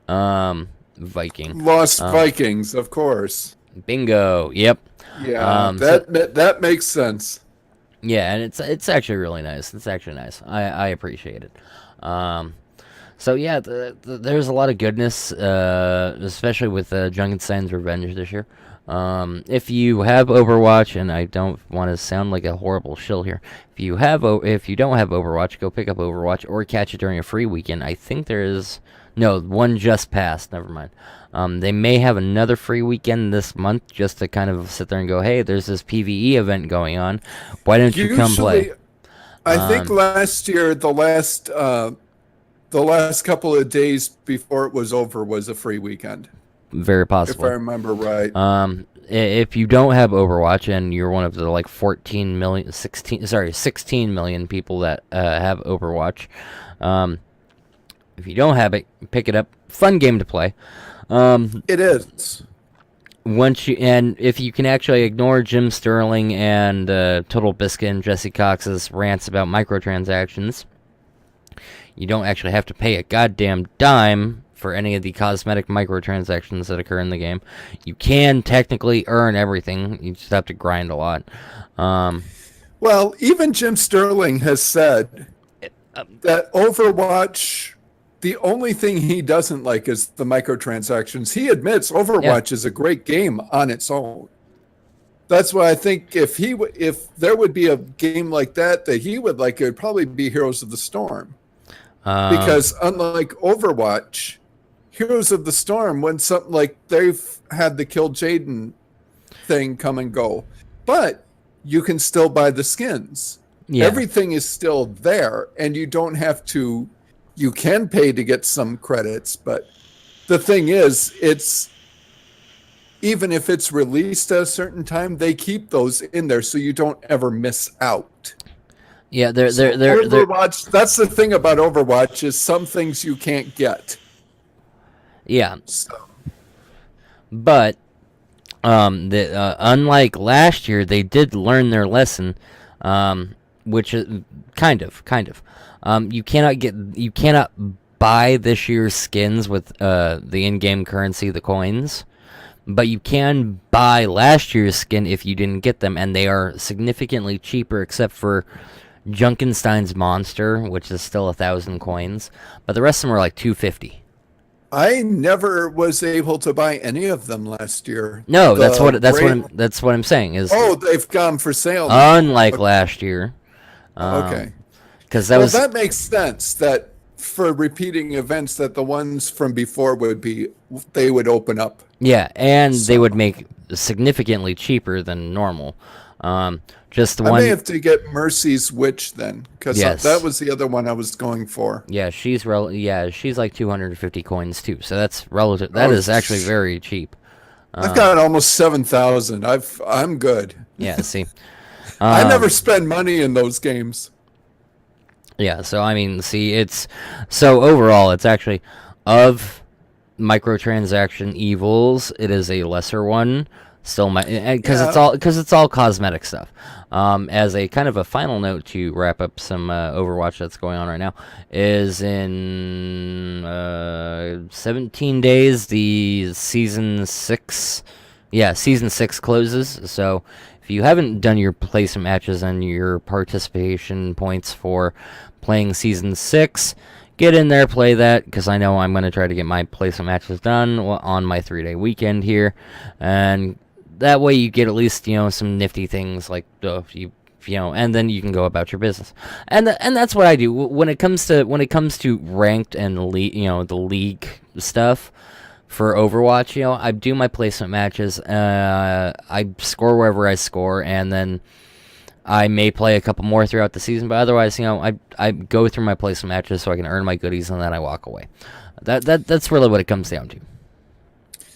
Viking. Lost Vikings, of course. Bingo. Yep. Yeah, that makes sense. Yeah, and it's actually really nice. It's actually nice. I appreciate it. So yeah, there's a lot of goodness, especially with Junkenstein's Revenge this year. If you have Overwatch, and I don't want to sound like a horrible shill here, if you don't have Overwatch, go pick up Overwatch or catch it during a free weekend. I think one just passed. Never mind. They may have another free weekend this month, just to kind of sit there and go, hey, there's this PvE event going on. Why don't you come play? I think last year, the last couple of days before it was over was a free weekend. Very possible. If I remember right. If you don't have Overwatch, and you're one of the 16 million people that have Overwatch, if you don't have it, pick it up. Fun game to play. It is. If you can actually ignore Jim Sterling and Total Biscuit and Jesse Cox's rants about microtransactions, you don't actually have to pay a goddamn dime for any of the cosmetic microtransactions that occur in the game. You can technically earn everything. You just have to grind a lot. Well, even Jim Sterling has said that Overwatch, the only thing he doesn't like is the microtransactions. He admits Overwatch is a great game on its own. That's why I think if there would be a game like that he would like, it would probably be Heroes of the Storm. Because unlike Overwatch, Heroes of the Storm, when something like they've had the Kill Jaden thing come and go, but you can still buy the skins. Yeah. Everything is still there, and you don't have to. You can pay to get some credits, but the thing is, it's even if it's released at a certain time, they keep those in there so you don't ever miss out. Yeah, they're Overwatch. That's the thing about Overwatch is some things you can't get. Yeah. So. But unlike last year, they did learn their lesson, which is kind of. You cannot buy this year's skins with the in-game currency, the coins, but you can buy last year's skin if you didn't get them, and they are significantly cheaper, except for Junkenstein's monster, which is still 1,000 coins, but the rest of them are like 250. I never was able to buy any of them last year. No, that's what I'm saying is. Oh, they've gone for sale. Unlike last year. Okay. Because that makes sense that for repeating events that the ones from before they would open up. Yeah, and they would make significantly cheaper than normal. Just the one. I may have to get Mercy's Witch then, because that was the other one I was going for. Yeah, she's like 250 coins too. So that's relative. That is actually very cheap. I've got almost 7,000. I'm good. Yeah, see, I never spend money in those games. Yeah, so I mean, see, overall, it's actually of microtransaction evils, it is a lesser one. Still, because it's all cosmetic stuff. As a kind of a final note to wrap up some Overwatch that's going on right now, is in 17 days the season 6 closes. So if you haven't done your placement matches and your participation points for playing season 6, get in there, play that, because I know I'm going to try to get my placement matches done on my 3-day weekend here, and that way you get at least, some nifty things like and then you can go about your business. And that's what I do when it comes to ranked and the league stuff for Overwatch. I do my placement matches. I score wherever I score, and then I may play a couple more throughout the season. But otherwise, I go through my placement matches so I can earn my goodies, and then I walk away. That's really what it comes down to.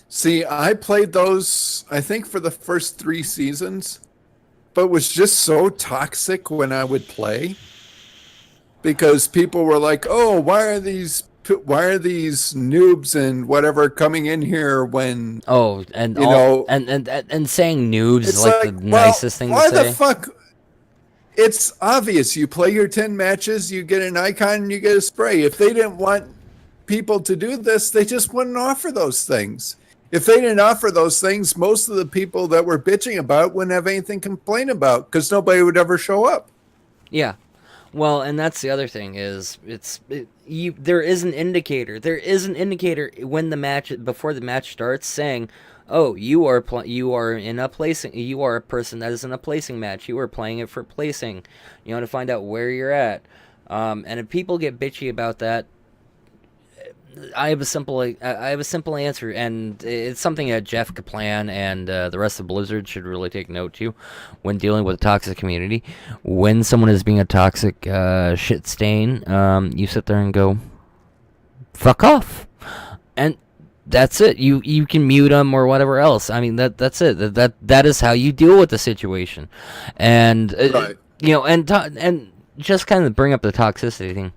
See, I played those, I think, for the first 3 seasons, but was just so toxic when I would play because people were like, "Oh, why are these noobs and whatever coming in here when?" Oh, and and saying noobs is like the nicest thing to say. Why the fuck? It's obvious. You play your 10 matches, you get an icon, and you get a spray. If they didn't want people to do this, they just wouldn't offer those things. If they didn't offer those things, most of the people that were bitching about wouldn't have anything to complain about because nobody would ever show up. Yeah. Well, and that's the other thing is there is an indicator. There is an indicator when before the match starts saying, "Oh, you are in a placing. You are a person that is in a placing match. You are playing it for placing. To find out where you're at." And if people get bitchy about that, I have a simple answer, and it's something that Jeff Kaplan and the rest of Blizzard should really take note to when dealing with a toxic community. When someone is being a toxic shit stain, you sit there and go, "Fuck off," and that's it. You can mute them or whatever else. I mean that's it. That is how you deal with the situation, and right. And just kind of bring up the toxicity thing.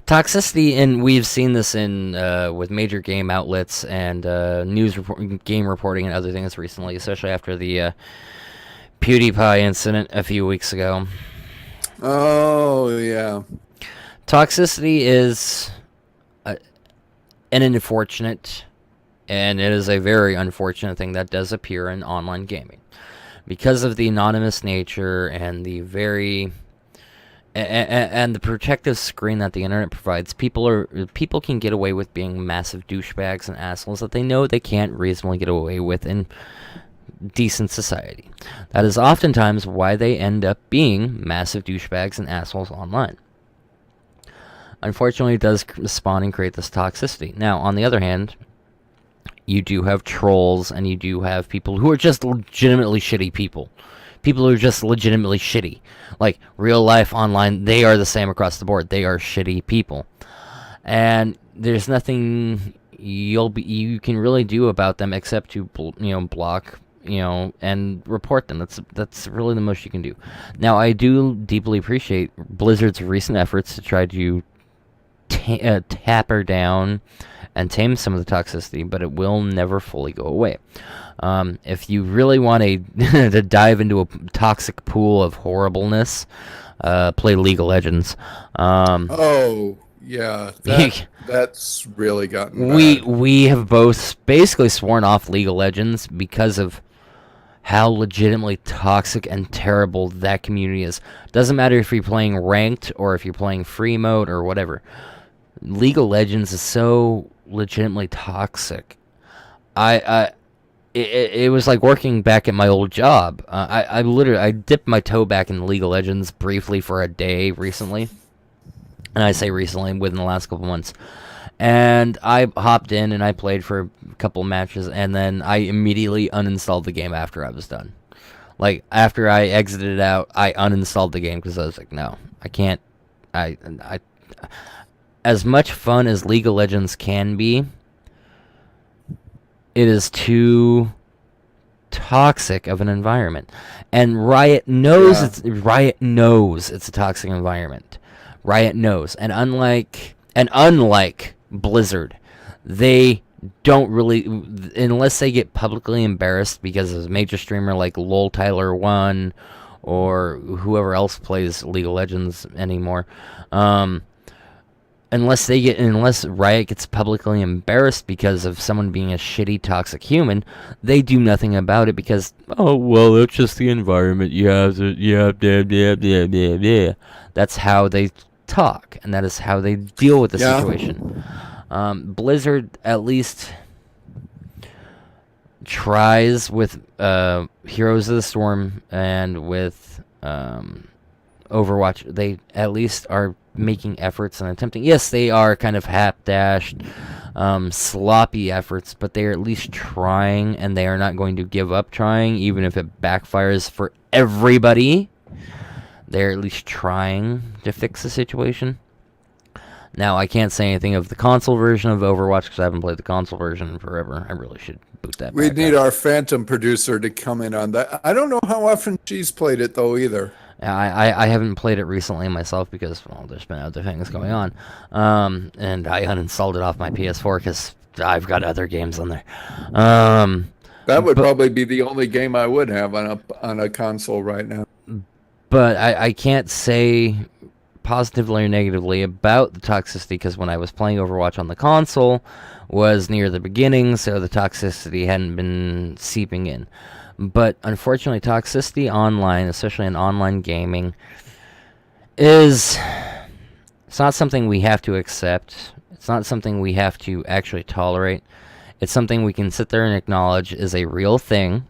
Toxicity, and we've seen this in with major game outlets and game reporting and other things recently, especially after the PewDiePie incident a few weeks ago. Oh, yeah. Toxicity is an unfortunate, and it is a very unfortunate thing that does appear in online gaming. because of the anonymous nature and the and the protective screen that the internet provides, people can get away with being massive douchebags and assholes that they know they can't reasonably get away with in decent society. That is oftentimes why they end up being massive douchebags and assholes online. Unfortunately, it does spawn and create this toxicity. Now, on the other hand, you do have trolls, and you do have people who are just legitimately shitty people. People who are just legitimately shitty. Like, real life, online, they are the same across the board. They are shitty people. And there's nothing you can really do about them except to, block, and report them. That's really the most you can do. Now, I do deeply appreciate Blizzard's recent efforts to try to tap her down and tame some of the toxicity, but it will never fully go away. If you really want to dive into a toxic pool of horribleness, play League of Legends. Oh, yeah. That's really gotten bad. We have both basically sworn off League of Legends because of how legitimately toxic and terrible that community is. Doesn't matter if you're playing ranked or if you're playing free mode or whatever. League of Legends is so legitimately toxic. It was like working back at my old job. I dipped my toe back in League of Legends briefly for a day recently. And I say recently, within the last couple months. And I hopped in and I played for a couple matches, and then I immediately uninstalled the game after I was done. Like, after I exited out, I uninstalled the game because I was like, no, I can't. As much fun as League of Legends can be, it is too toxic of an environment, and Riot knows it's a toxic environment. Riot knows, and unlike Blizzard, they don't really, unless they get publicly embarrassed because of a major streamer like LOL Tyler 1 or whoever else plays League of Legends anymore. Unless Riot gets publicly embarrassed because of someone being a shitty, toxic human, they do nothing about it because, oh, well, that's just the environment. That's how they talk, and that is how they deal with the situation. Blizzard at least tries with Heroes of the Storm and with Overwatch. They at least are making efforts and attempting. Yes, they are kind of hap-dashed, sloppy efforts, but they are at least trying, and they are not going to give up trying, even if it backfires for everybody. They're at least trying to fix the situation. Now, I can't say anything of the console version of Overwatch because I haven't played the console version in forever. I really should boot that We back need up. our Phantom producer to come in on that. I don't know how often she's played it, though, either. I haven't played it recently myself because, well, there's been other things going on. And I uninstalled it off my PS4 because I've got other games on there. That would probably be the only game I would have on a console right now. But I can't say positively or negatively about the toxicity because when I was playing Overwatch on the console was near the beginning, so the toxicity hadn't been seeping in. But unfortunately, toxicity online, especially in online gaming, it's not something we have to accept. It's not something we have to actually tolerate. It's something we can sit there and acknowledge is a real thing.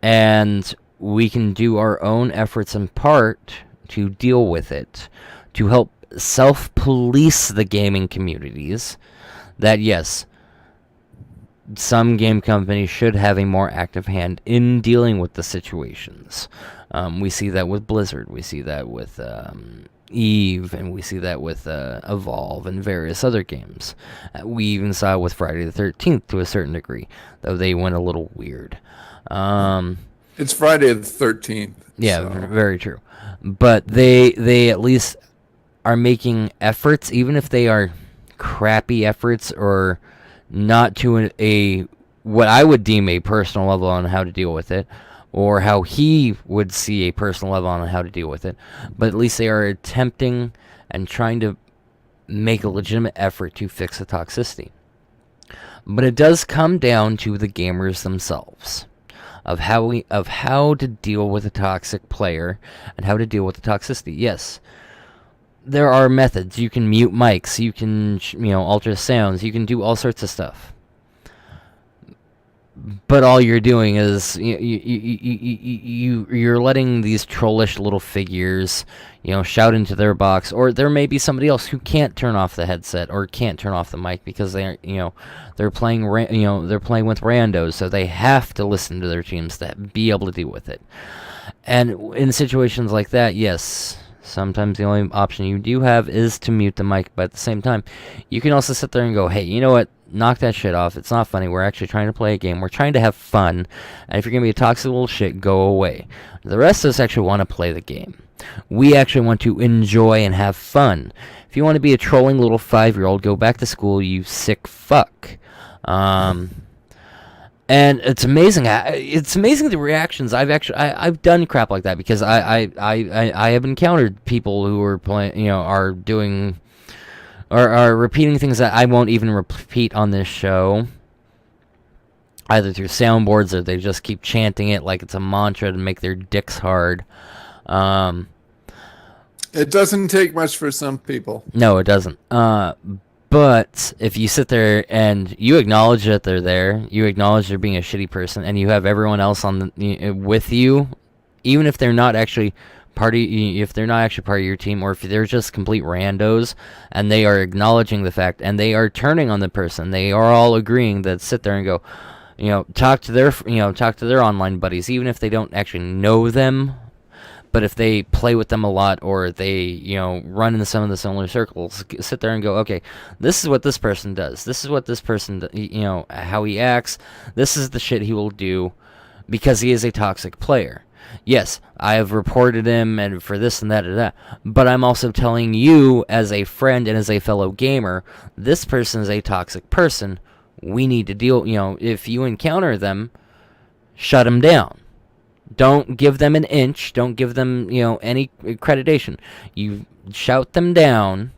And we can do our own efforts in part to deal with it, to help self-police the gaming communities. That, yes, some game companies should have a more active hand in dealing with the situations. We see that with Blizzard. We see that with Eve, and we see that with Evolve and various other games. We even saw it with Friday the 13th to a certain degree, though they went a little weird. It's Friday the 13th. Yeah, so. Very true. But they at least are making efforts, even if they are crappy efforts or not to a what I would deem a personal level on how to deal with it, or how he would see a personal level on how to deal with it. But at least they are attempting and trying to make a legitimate effort to fix the toxicity. But it does come down to the gamers themselves. of how to deal with a toxic player and how to deal with the toxicity. Yes, there are methods. You can mute mics, you can alter sounds, you can do all sorts of stuff. But all you're doing is you're letting these trollish little figures, shout into their box, or there may be somebody else who can't turn off the headset or can't turn off the mic because they're playing with randos, so they have to listen to their teams to be able to deal with it. And in situations like that, yes, sometimes the only option you do have is to mute the mic, but at the same time, you can also sit there and go, hey, you know what? Knock that shit off. It's not funny. We're actually trying to play a game. We're trying to have fun. And if you're going to be a toxic little shit, go away. The rest of us actually want to play the game. We actually want to enjoy and have fun. If you want to be a trolling little 5-year-old, go back to school, you sick fuck. And it's amazing. It's amazing the reactions. I've done crap like that because I have encountered people who are playing, are doing, or are repeating things that I won't even repeat on this show, either through soundboards or they just keep chanting it like it's a mantra to make their dicks hard. It doesn't take much for some people. No, it doesn't. But if you sit there and you acknowledge that they're there, you acknowledge they're being a shitty person, and you have everyone else with you, even if they're not actually part of your team, or if they're just complete randos, and they are acknowledging the fact, and they are turning on the person, they are all agreeing that sit there and go, talk to their online buddies, even if they don't actually know them. But if they play with them a lot, or they, run in some of the similar circles, sit there and go, okay, this is what this person does. This is what this person, how he acts. This is the shit he will do because he is a toxic player. Yes, I have reported him and for this and that and that. But I'm also telling you as a friend and as a fellow gamer, this person is a toxic person. We need to deal, if you encounter them, shut them down. Don't give them an inch. Don't give them, any accreditation. You shout them down.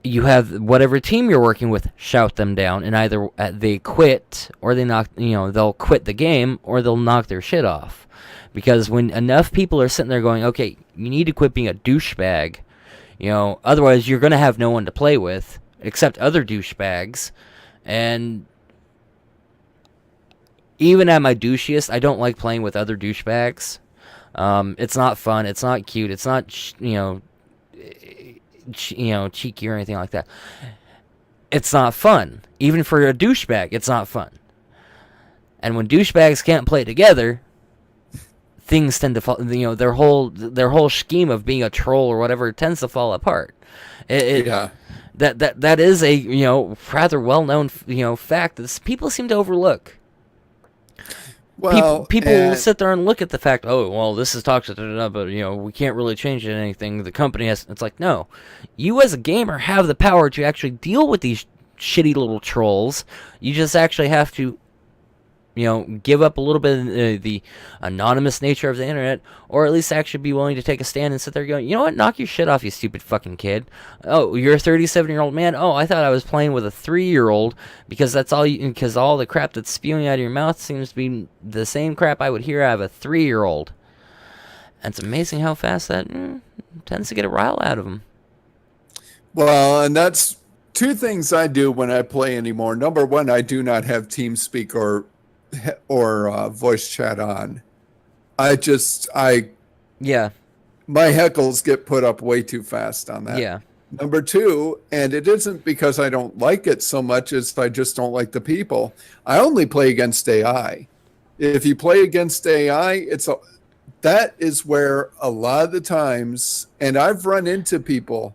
You have whatever team you're working with shout them down, and either they quit or they they'll quit the game or they'll knock their shit off. Because when enough people are sitting there going, okay, you need to quit being a douchebag, otherwise you're gonna have no one to play with except other douchebags, and even at my douchiest, I don't like playing with other douchebags. It's not fun. It's not cute. It's not, cheeky or anything like that. It's not fun. Even for a douchebag, it's not fun. And when douchebags can't play together, things tend to fall. Their whole scheme of being a troll or whatever tends to fall apart. Yeah. That is a rather well known fact that people seem to overlook. Well, people will sit there and look at the fact, oh, well, this is toxic, but, we can't really change anything. The company has... It's like, no. You as a gamer have the power to actually deal with these shitty little trolls. You just actually have to, give up a little bit of the anonymous nature of the internet, or at least actually be willing to take a stand and sit there going, you know what, knock your shit off, you stupid fucking kid. Oh, you're a 37-year-old man? Oh, I thought I was playing with a 3-year-old, because because all the crap that's spewing out of your mouth seems to be the same crap I would hear out of a 3-year-old. And it's amazing how fast that tends to get a rile out of them. Well, and that's two things I do when I play anymore. Number one, I do not have TeamSpeak or voice chat on. My heckles get put up way too fast on that. Yeah. Number two, and it isn't because I don't like it so much as I just don't like the people. I only play against AI. If you play against AI, that is where a lot of the times, and I've run into people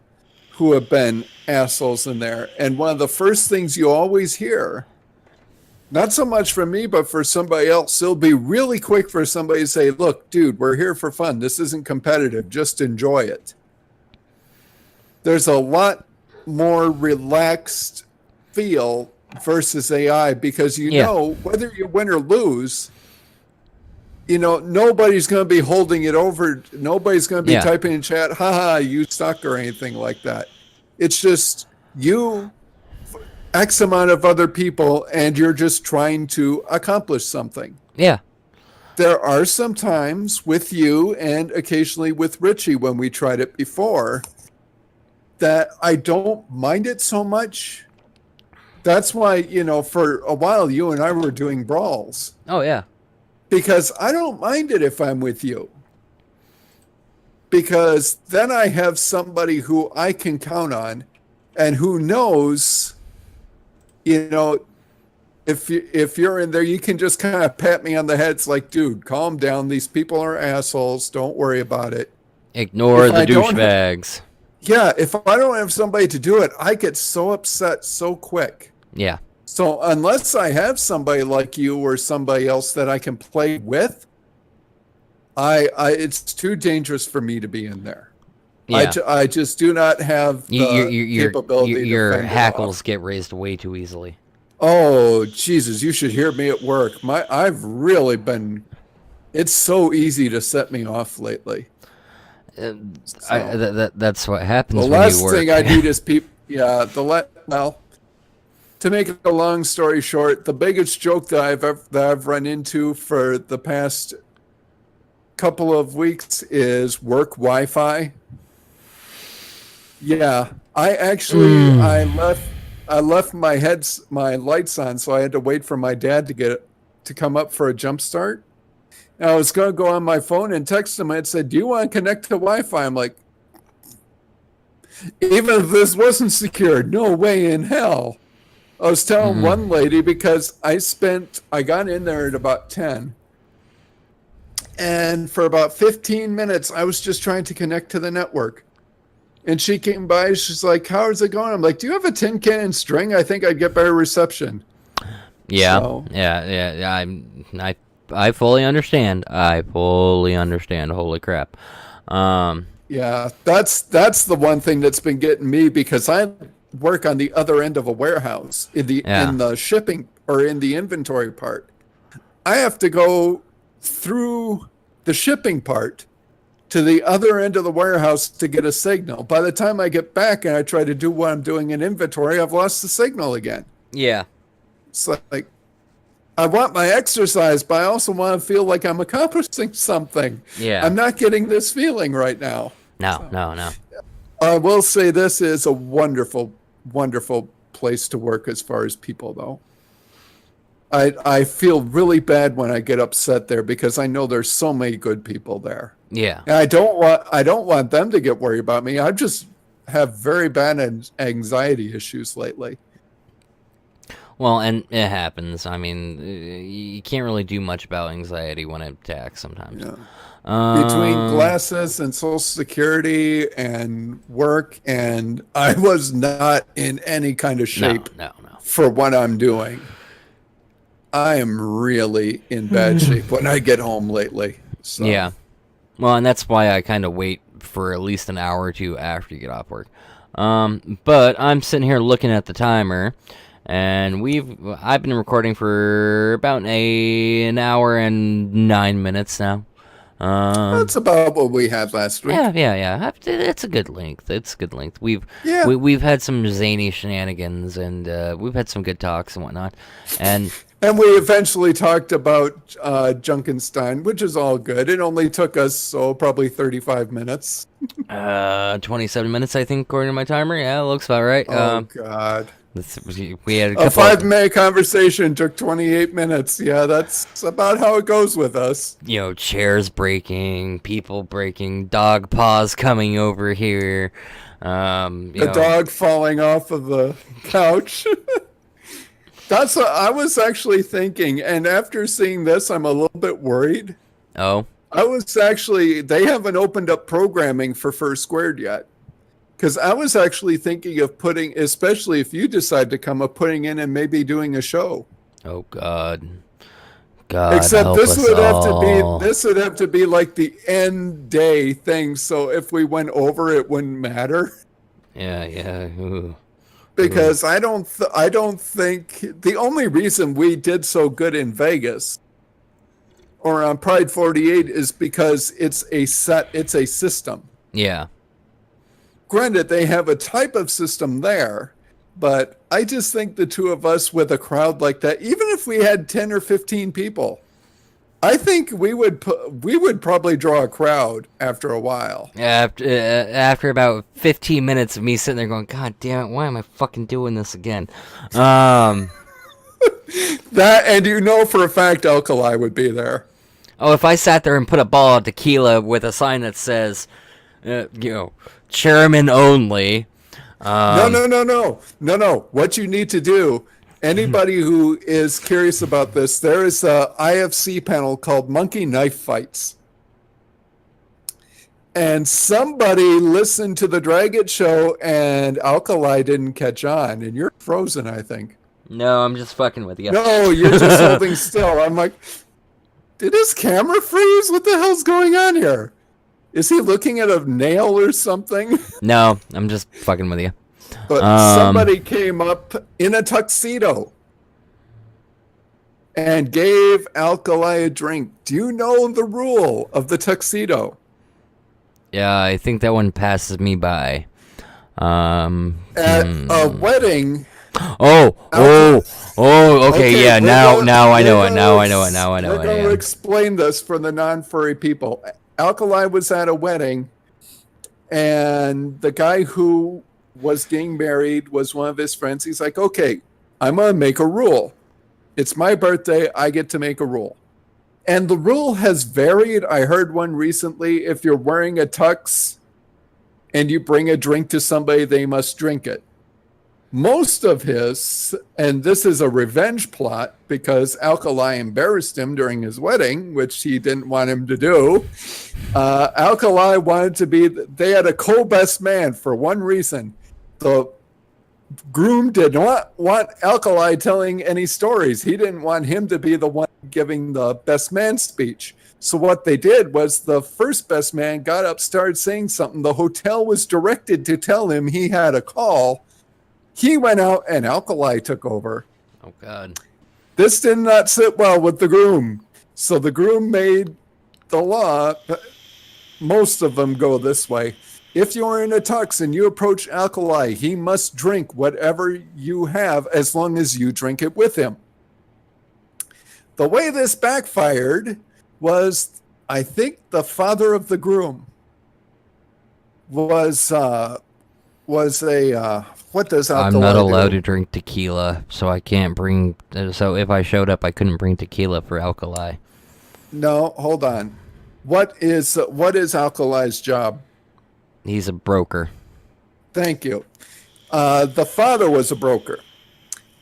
who have been assholes in there. And one of the first things you always hear, not so much from me, but for somebody else, it'll be really quick for somebody to say, look, dude, we're here for fun. This isn't competitive. Just enjoy it. There's a lot more relaxed feel versus AI because know whether you win or lose, nobody's going to be holding it over. Nobody's going to be typing in chat, haha, you suck or anything like that. It's just you X amount of other people and you're just trying to accomplish something. Yeah. There are some times with you and occasionally with Richie when we tried it before that I don't mind it so much. That's why, for a while you and I were doing brawls. Oh, yeah. Because I don't mind it if I'm with you. Because then I have somebody who I can count on and who knows, if you're in there, you can just kind of pat me on the head. It's like, dude, calm down. These people are assholes. Don't worry about it. Ignore the douchebags. Yeah, if I don't have somebody to do it, I get so upset so quick. Yeah. So unless I have somebody like you or somebody else that I can play with, it's too dangerous for me to be in there. Yeah. I just do not have the capability. Your hackles get raised way too easily. Oh, Jesus, you should hear me at work. I've really been... It's so easy to set me off lately. That's what happens the when last you work. thing I need is people... Yeah, well, to make a long story short, the biggest joke that I've run into for the past couple of weeks is work Wi-Fi. Yeah, I actually I left my lights on, so I had to wait for my dad to come up for a jump start. And I was going to go on my phone and text him. I said, "Do you want to connect to Wi-Fi?" I'm like, even if this wasn't secure, no way in hell. I was telling one lady because I got in there at about 10. And for about 15 minutes, I was just trying to connect to the network. And she came by, she's like, "How's it going?" I'm like, "Do you have a tin can and string? I think I'd get better reception." Yeah, so, yeah. I fully understand. Holy crap. Yeah, that's the one thing that's been getting me because I work on the other end of a warehouse in the shipping or in the inventory part. I have to go through the shipping part to the other end of the warehouse to get a signal. By the time I get back and I try to do what I'm doing in inventory, I've lost the signal again. Yeah. It's like, I want my exercise, but I also want to feel like I'm accomplishing something. Yeah. I'm not getting this feeling right now. No. I will say this is a wonderful, wonderful place to work as far as people, though. I feel really bad when I get upset there because I know there's so many good people there. Yeah. And I don't want them to get worried about me. I just have very bad anxiety issues lately. Well, and it happens. I mean, you can't really do much about anxiety when it attacks sometimes. Yeah. Between glasses and Social Security and work, and I was not in any kind of shape No. for what I'm doing. I am really in bad shape when I get home lately. So. Yeah. Well, and that's why I kind of wait for at least an hour or two after you get off work. But I'm sitting here looking at the timer, and I've been recording for about an hour and 9 minutes now. That's about what we had last week. Yeah. It's a good length. We've had some zany shenanigans, and we've had some good talks and whatnot. And we eventually talked about Junkenstein, which is all good. It only took us probably 35 minutes. 27 minutes, I think, according to my timer. Yeah, it looks about right. Oh God. We had a 5-minute conversation took 28 minutes. Yeah, that's about how it goes with us. Chairs breaking, people breaking, dog paws coming over here. The dog falling off of the couch. That's what I was actually thinking. And after seeing this, I'm a little bit worried. Oh? They haven't opened up programming for First Squared yet. Because I was actually thinking of especially if you decide to come up, putting in and maybe doing a show. Oh God! Except this would have to be like the end day thing. So if we went over, it wouldn't matter. Yeah. Ooh. Because I don't think the only reason we did so good in Vegas or on Pride 48 is because it's a system. Yeah. Granted, they have a type of system there, but I just think the two of us with a crowd like that, even if we had 10 or 15 people, I think we would probably draw a crowd after a while. After about 15 minutes of me sitting there going, God damn it, why am I fucking doing this again? That, and you know for a fact Alkali would be there. Oh, if I sat there and put a ball of tequila with a sign that says, chairman only. No. What you need to do, anybody who is curious about this, there is a IFC panel called Monkey Knife Fights. And somebody listened to the Dragon Show and Alkali didn't catch on. And you're frozen, I think. No, I'm just fucking with you. No, you're just holding still. I'm like, did his camera freeze? What the hell's going on here? Is he looking at a nail or something? No, I'm just fucking with you. But somebody came up in a tuxedo and gave Alkali a drink. Do you know the rule of the tuxedo? Yeah, I think that one passes me by. At a wedding. Okay, yeah, now I know it. We're going to explain this for the non-furry people. Alkali was at a wedding, and the guy who was getting married was one of his friends. He's like, okay, I'm going to make a rule. It's my birthday. I get to make a rule. And the rule has varied. I heard one recently. If you're wearing a tux and you bring a drink to somebody, they must drink it. Most of his, and this is a revenge plot because Alkali embarrassed him during his wedding, which he didn't want him to do. Alkali wanted to be, they had a co-best man for one reason. The groom did not want Alkali telling any stories. He didn't want him to be the one giving the best man speech. So what they did was the first best man got up, started saying something. The hotel was directed to tell him he had a call. He went out and Alkali took over. Oh, God. This did not sit well with the groom. So the groom made the law. Most of them go this way. If you're in a tux and you approach Alkali, he must drink whatever you have as long as you drink it with him. The way this backfired was, I think the father of the groom was a what does Alkali I'm not allowed do? to drink tequila, so I can't bring. So if I showed up, I couldn't bring tequila for Alkali. No, hold on. What is Alkali's job? He's a broker. Thank you. The father was a broker,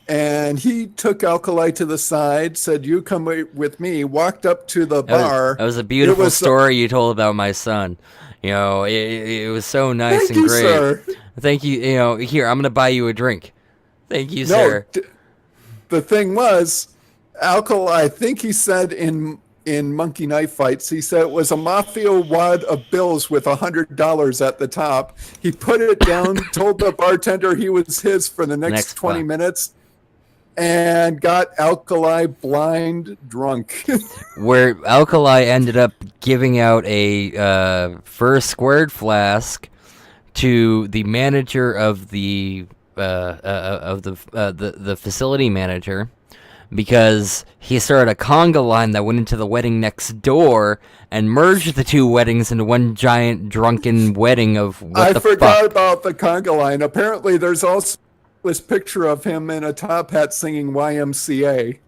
and he took Alkali to the side, said, "You come with me." Walked up to the bar. That was a beautiful story you told about my son. You know, it was so nice and great. Sir. Thank you. You know, here, I'm going to buy you a drink. Thank you, sir. The thing was, Alkali, I think he said in Monkey Knife Fights, he said it was a mafia wad of bills with $100 at the top. He put it down, told the bartender he was his for the next 20 minutes, and got Alkali blind drunk. Where Alkali ended up giving out a first squared flask to the manager of the facility manager, because he started a conga line that went into the wedding next door and merged the two weddings into one giant drunken wedding of what the fuck. I forgot about the conga line. Apparently, there's also this picture of him in a top hat singing YMCA.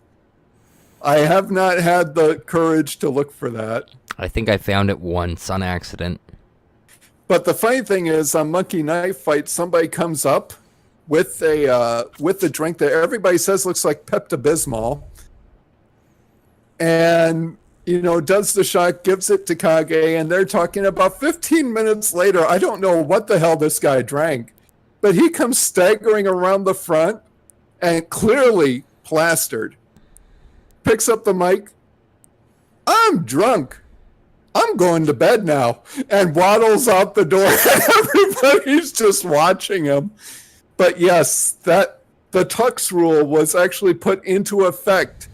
I have not had the courage to look for that. I think I found it once on accident. But the funny thing is, on Monkey Knife Fight, somebody comes up with the drink that everybody says looks like Pepto-Bismol, and does the shot, gives it to Kage, and they're talking about 15 minutes later. I don't know what the hell this guy drank, but he comes staggering around the front and clearly plastered. Picks up the mic. "I'm drunk. I'm going to bed now," and waddles out the door. Everybody's just watching him. But yes, that the tux rule was actually put into effect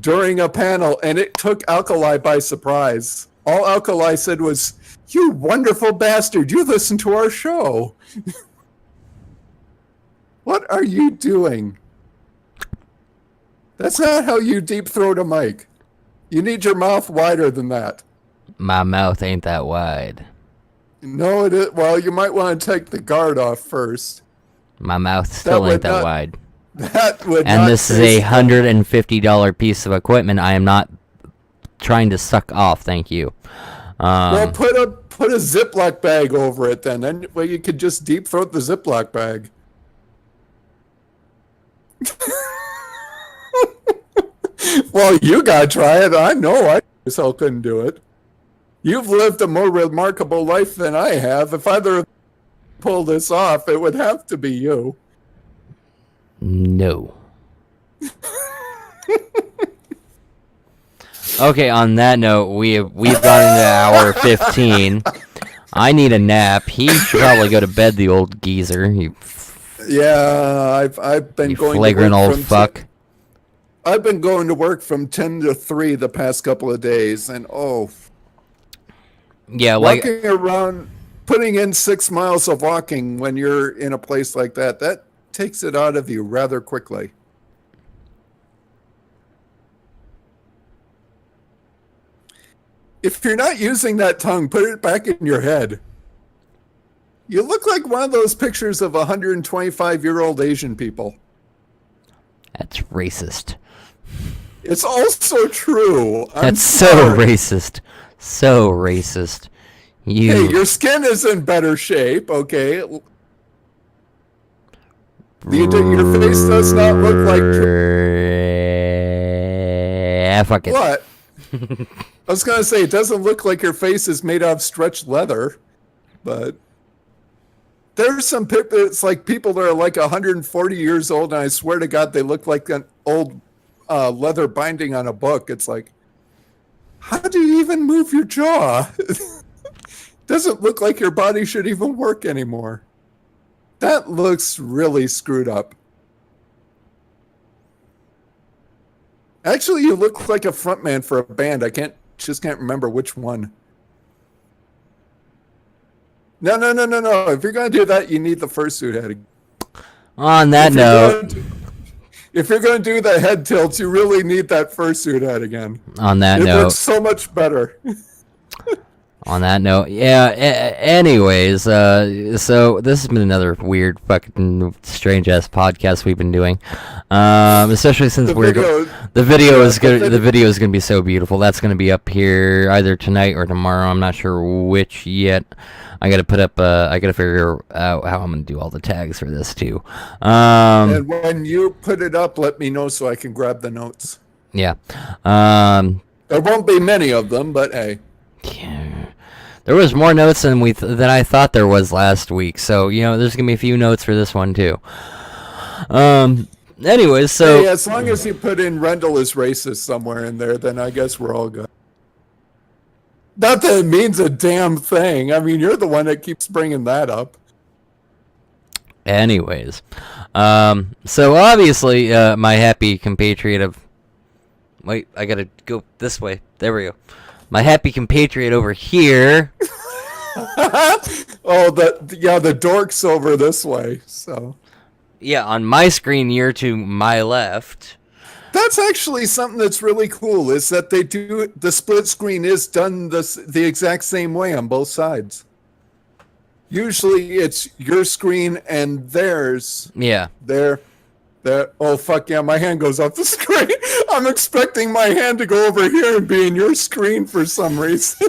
during a panel, and it took Alkali by surprise. All Alkali said was, "You wonderful bastard, you listen to our show." What are you doing? That's not how you deep throat a mic. You need your mouth wider than that. My mouth ain't that wide. No, it is. Well, you might want to take the guard off first. My mouth still ain't that wide. That would And not this is a taste $150 piece of equipment. I am not trying to suck off. Thank you. Well, put a Ziploc bag over it then. Then well, you could just deep throat the Ziploc bag. Well, you gotta try it. I know I myself couldn't do it. You've lived a more remarkable life than I have. If either pull this off, it would have to be you. No. Okay, on that note, we've gone into hour 15. I need a nap. He should probably go to bed, the old geezer. Yeah, I've been going flagrant to work old fuck. I've been going to work from 10 to 3 the past couple of days, and yeah, like walking around, putting in 6 miles of walking when you're in a place like that takes it out of you rather quickly. If you're not using that tongue, put it back in your head. You look like one of those pictures of 125-year-old Asian people. That's racist. It's also true. That's so racist. So racist. Hey, your skin is in better shape, okay? Your face does not look like... Yeah, fuck it. What? I was going to say, it doesn't look like your face is made out of stretched leather, but... There's some people, it's like people that are like 140 years old, and I swear to God, they look like an old leather binding on a book. It's like, how do you even move your jaw? Doesn't look like your body should even work anymore. That looks really screwed up. Actually, you look like a frontman for a band. I just can't remember which one. No. If you're going to do that, you need the fursuit head. On that note... If you're going to do the head tilts, you really need that fursuit head again. On that note... It looks so much better. On that note, yeah, anyways, so this has been another weird, fucking, strange-ass podcast we've been doing. Especially since the video is gonna be so beautiful. That's gonna be up here either tonight or tomorrow. I'm not sure which yet. I gotta figure out how I'm gonna do all the tags for this too. And when you put it up, let me know so I can grab the notes. Yeah. There won't be many of them, but hey. Yeah. There was more notes than I thought there was last week, so there's gonna be a few notes for this one too. Anyways, so hey, as long as you put in Rendal is racist somewhere in there, then I guess we're all good. Not that it means a damn thing. I mean, you're the one that keeps bringing that up. Anyways, so obviously, my happy compatriot of... Wait, I gotta go this way. There we go. My happy compatriot over here. The dork's over this way, so. Yeah, on my screen, you're to my left. That's actually something that's really cool, is that they do, the split screen is done the exact same way on both sides. Usually it's your screen and theirs. Yeah. Oh, fuck yeah, my hand goes off the screen. I'm expecting my hand to go over here and be in your screen for some reason.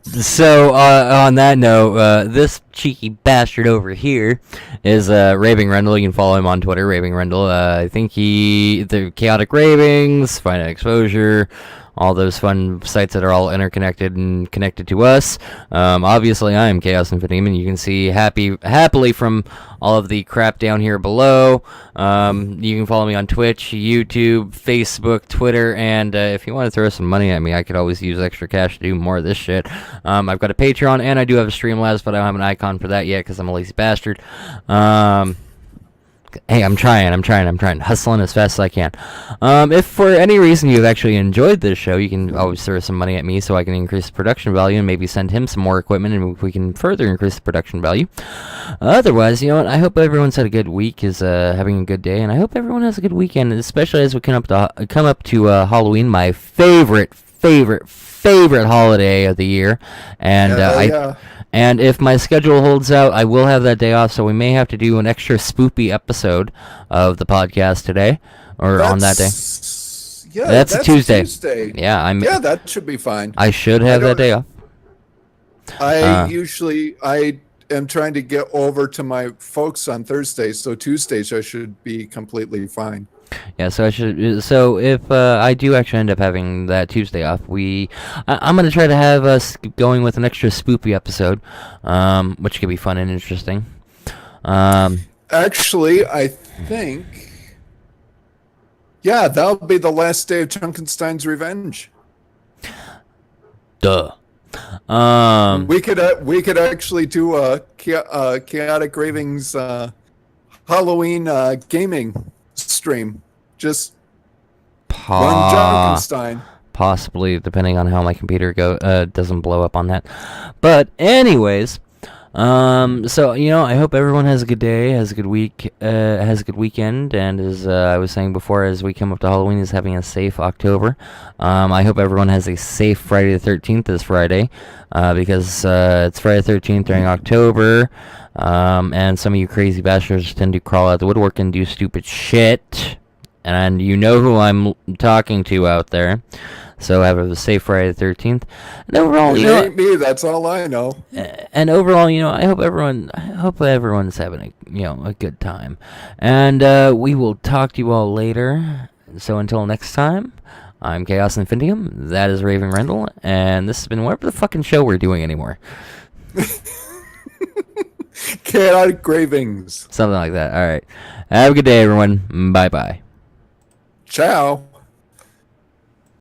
So, on that note, this cheeky bastard over here is Raving Rendal. You can follow him on Twitter, Raving Rendal. I think the Chaotic Ravings, Finite Exposure, all those fun sites that are all interconnected and connected to us. Obviously, I am ChaosInfintium, and you can see happily from all of the crap down here below. You can follow me on Twitch, YouTube, Facebook, Twitter, and if you want to throw some money at me, I could always use extra cash to do more of this shit. I've got a Patreon, and I do have a Streamlabs, but I don't have an icon for that yet because I'm a lazy bastard. Hey, I'm trying, hustling as fast as I can. If for any reason you've actually enjoyed this show, you can always throw some money at me so I can increase the production value and maybe send him some more equipment and we can further increase the production value. Otherwise, you know what, I hope everyone's had a good week, is having a good day, and I hope everyone has a good weekend, especially as we come up to Halloween, my favorite holiday of the year. And and if my schedule holds out, I will have that day off, so we may have to do an extra spoopy episode of the podcast today, or on that day. Yeah, that's a Tuesday. Yeah, yeah, that should be fine. I should have that day off. I am trying to get over to my folks on Thursdays, so Tuesdays I should be completely fine. Yeah, so I should. So if I do actually end up having that Tuesday off, I'm gonna try to have us going with an extra spoopy episode, which could be fun and interesting. Actually, I think, yeah, that'll be the last day of Junkenstein's Revenge. Duh. We could actually do a Chaotic Ravings Halloween gaming stream. Just one Junkenstein. Possibly, depending on how my computer doesn't blow up on that. But anyways, so you know, I hope everyone has a good day, has a good week, has a good weekend, and as I was saying before, as we come up to Halloween, is having a safe October. I hope everyone has a safe Friday the 13th this Friday, because it's Friday the 13th during October, and some of you crazy bastards tend to crawl out the woodwork and do stupid shit, and you know who I'm talking to out there. So have a safe Friday the 13th. And overall, it ain't me. That's all I know. And overall, you know, I hope everyone's having a good time. And we will talk to you all later. So until next time, I'm ChaosInfintium. That is Raven Rendell, and this has been whatever the fucking show we're doing anymore. Chaotic Ravings. Something like that. All right. Have a good day, everyone. Bye bye. Ciao.